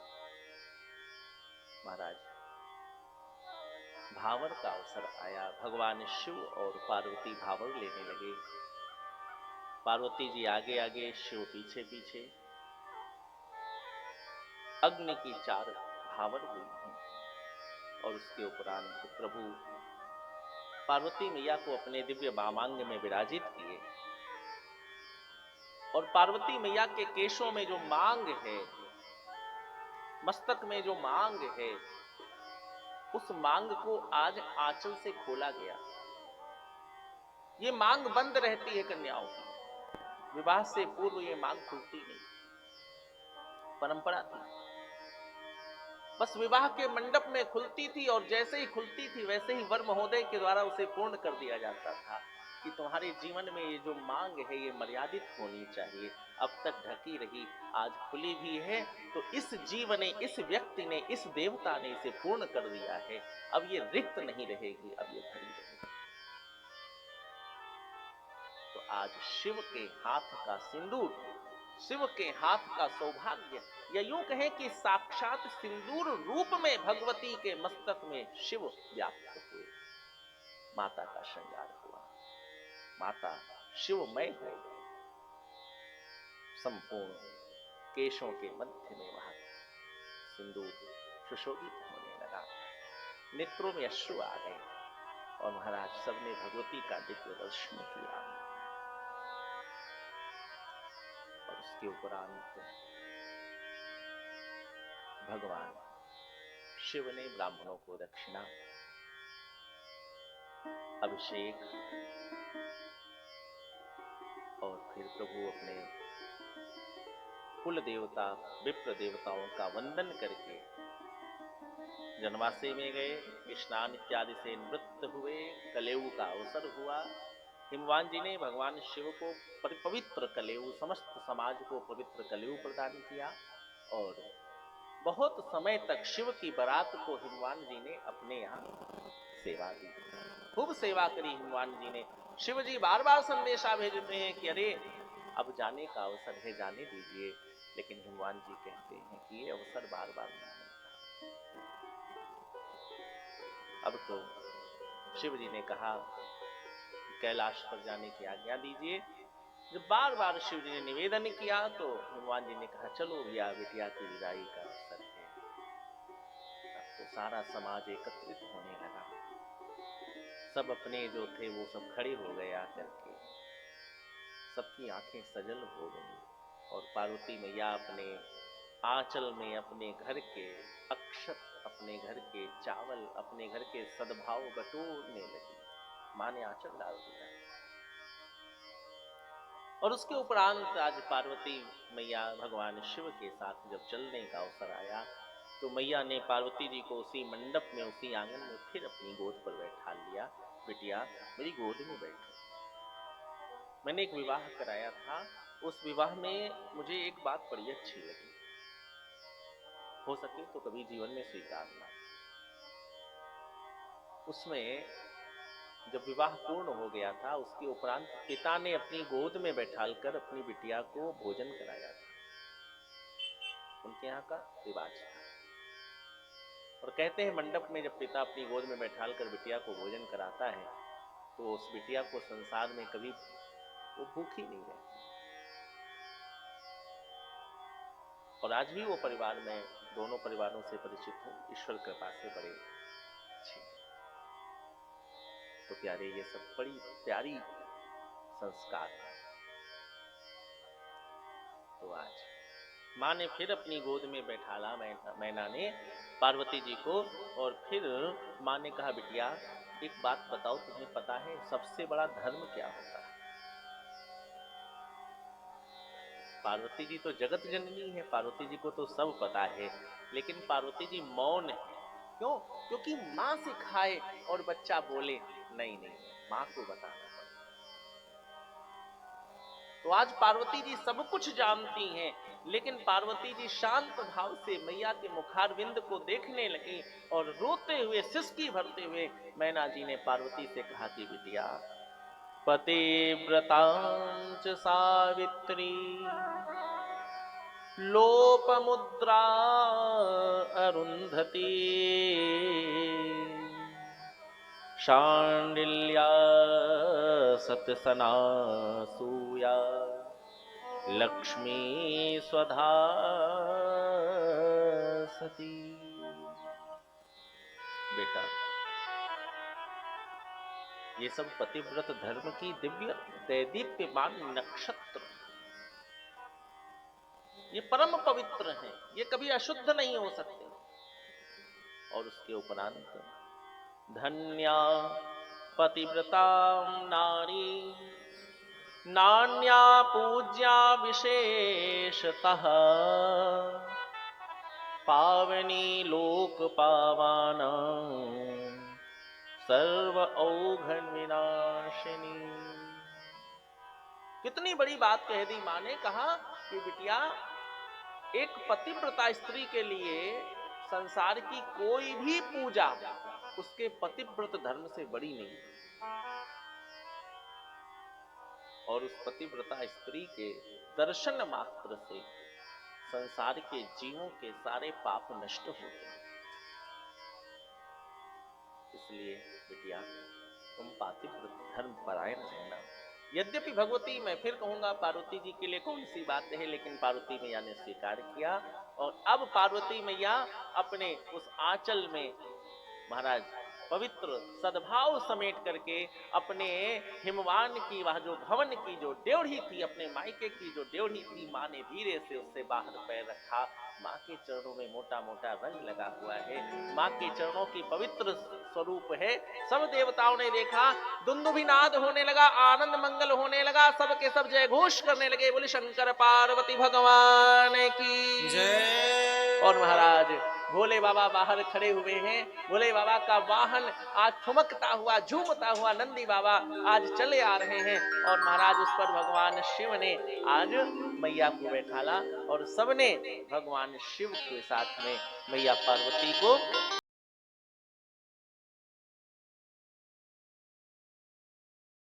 महाराज भावर का अवसर आया। भगवान शिव और पार्वती भावर लेने लगे। पार्वती जी आगे आगे, शिव पीछे पीछे। अग्नि की 4 भावर हुई हैं, और उसके उपरांत प्रभु पार्वती मैया को अपने दिव्य वामांग में विराजित किए। और पार्वती मैया के केशों में जो मांग है, मस्तक में जो मांग है, उस मांग को आज आंचल से खोला गया। ये मांग बंद रहती है कन्याओं की, विवाह से पूर्व ये मांग खुलती नहीं, परंपरा थी। बस विवाह के मंडप में खुलती थी, और जैसे ही खुलती थी वैसे ही वर महोदय के द्वारा उसे पूर्ण कर दिया जाता था कि तुम्हारे जीवन में ये जो मांग है ये मर्यादित होनी चाहिए। अब तक ढकी रही, आज खुली भी है, तो इस जीव ने, इस व्यक्ति ने, इस देवता ने इसे पूर्ण कर दिया है। अब ये रिक्त नहीं रहेगी, अब ये भरी रहेगी। तो आज शिव के हाथ का सिंदूर, शिव के हाथ का सौभाग्य, या यूं कहें कि साक्षात सिंदूर रूप में भगवती के मस्तक में शिव व्याप्त हुए। माता का श्रृंगार हुआ, माता शिवमय हो गई। संपूर्ण केशों के मध्य में वह सिंदूर सुशोभित होने लगा। नेत्रों में अश्रु आ गए, और महाराज सबने भगवती का दिव्य दर्शन किया। और उसके उपरांत भगवान शिव ने ब्राह्मणों को दक्षिणा, अभिषेक, और फिर प्रभु अपने कुल देवता विप्र देवताओं का वंदन करके जनवासे में गए। स्नान इत्यादि से निवृत्त हुए, कलेऊ का अवसर हुआ। हिमवान जी ने भगवान शिव को पवित्र कलेऊ, समस्त समाज को पवित्र कलेऊ प्रदान किया, और बहुत समय तक शिव की बारात को हिमवान जी ने अपने यहाँ सेवा दी, खूब सेवा करी हिमवान जी ने। शिव जी बार बार संदेशा भेज रहे हैं कि अरे अब जाने का अवसर है, जाने दीजिए, लेकिन हिमवान जी कहते हैं कि ये अवसर बार बार नहीं मिलता। अब तो शिव जी ने कहा कैलाश पर जाने की आज्ञा दीजिए। जब बार बार शिव जी ने निवेदन किया तो हनुमान जी ने कहा चलो भैया, बिटिया की विदाई का अवसर है। अब तो सारा समाज एकत्रित होने लगा, सब अपने जो थे वो सब खड़े हो गए आकर के, सबकी आंखें सजल हो गई और पार्वती मैया अपने आंचल में अपने घर के अक्षत, अपने घर के चावल, अपने घर के सद्भाव बटोरने लगी। मां ने आंचल डाल दिया और उसके उपरांत आज पार्वती मैया भगवान शिव के साथ जब चलने का अवसर आया तो मैया ने पार्वती जी को उसी मंडप में, उसी आंगन में फिर अपनी गोद पर बैठा लिया। बिटिया मेरी गोद में बैठो। मैंने एक विवाह कराया था, उस विवाह में मुझे एक बात बड़ी अच्छी लगी, हो सके तो कभी जीवन में स्वीकारना। उसमें जब विवाह पूर्ण हो गया था उसके उपरांत पिता ने अपनी गोद में बैठालकर अपनी बिटिया को भोजन कराया था, उनके यहाँ का रिवाज था। और कहते हैं मंडप में जब पिता अपनी गोद में बैठालकर बिटिया को भोजन कराता है तो उस बिटिया को संसार में कभी वो भूखी नहीं रहती। और आज भी वो परिवार में दोनों परिवारों से परिचित हूं, ईश्वर कृपा से बड़े अच्छे। तो प्यारे, ये सब बड़ी प्यारी संस्कार है। तो आज मां ने फिर अपनी गोद में बैठाला मैना ने पार्वती जी को, और फिर मां ने कहा बिटिया एक बात बताओ, तुम्हें पता है सबसे बड़ा धर्म क्या होता है? पार्वती जी तो जगत जननी है, पार्वती जी को तो सब पता है, लेकिन पार्वती जी मौन है। क्यों? क्योंकि मां सिखाए और बच्चा बोले नहीं नहीं, मां को बताना पड़ेगा। तो आज पार्वती जी सब कुछ जानती हैं, लेकिन पार्वती जी शांत भाव से मैया के मुखारविंद को देखने लगी और रोते हुए, सिसकी भरते हुए मैना जी ने पार्वती से कहा कि बिटिया पतिव्रतांच सावित्री लोपमुद्रा अरुंधती शांडिल्या सतसना सूया लक्ष्मी स्वधा सती। बेटा, ये सब पतिव्रत धर्म की दिव्य दैदीप्यमान नक्षत्र, ये परम पवित्र हैं, ये कभी अशुद्ध नहीं हो सकते। और उसके उपरांत धन्या पतिव्रता नारी नान्या पूज्या विशेषतः पावनी लोक पावाना सर्व औघन विनाशिनी। कितनी बड़ी बात कह दी मां ने। कहा कि बिटिया, एक पतिव्रता स्त्री के लिए संसार की कोई भी पूजा उसके पतिव्रत धर्म से बड़ी नहीं, और उस पतिव्रता स्त्री के दर्शन मात्र से संसार के जीवों के सारे पाप नष्ट होते हैं। इसलिए बिटिया, तुम पातिव्रत धर्म परायण रहना। यद्यपि भगवती, मैं फिर कहूंगा, पार्वती जी के लिए कौन सी बात है, लेकिन पार्वती मैया ने स्वीकार किया। और अब पार्वती मैया अपने उस आंचल में महाराज पवित्र सद्भाव समेट करके अपने हिमवान की, वह जो भवन की जो ड्योढ़ी थी, अपने मायके की जो ड्योढ़ी थी, मां ने धीरे से उससे बाहर पैर रखा। मां के चरणों में मोटा मोटा रंग लगा हुआ है, मां के चरणों की पवित्र स्वरूप है। सब देवताओं ने देखा, दुंदुभिनाद होने लगा, आनंद मंगल होने लगा, सब के सब जय घोष करने लगे, बोले शंकर पार्वती भगवान की जय। और महाराज भोले बाबा बाहर खड़े हुए हैं। भोले बाबा का वाहन आज ठुमकता हुआ, झूमता हुआ नंदी बाबा आज चले आ रहे हैं, और महाराज उस पर भगवान शिव ने आज मैया को बैठाला, और सबने भगवान शिव के साथ में मैया पार्वती को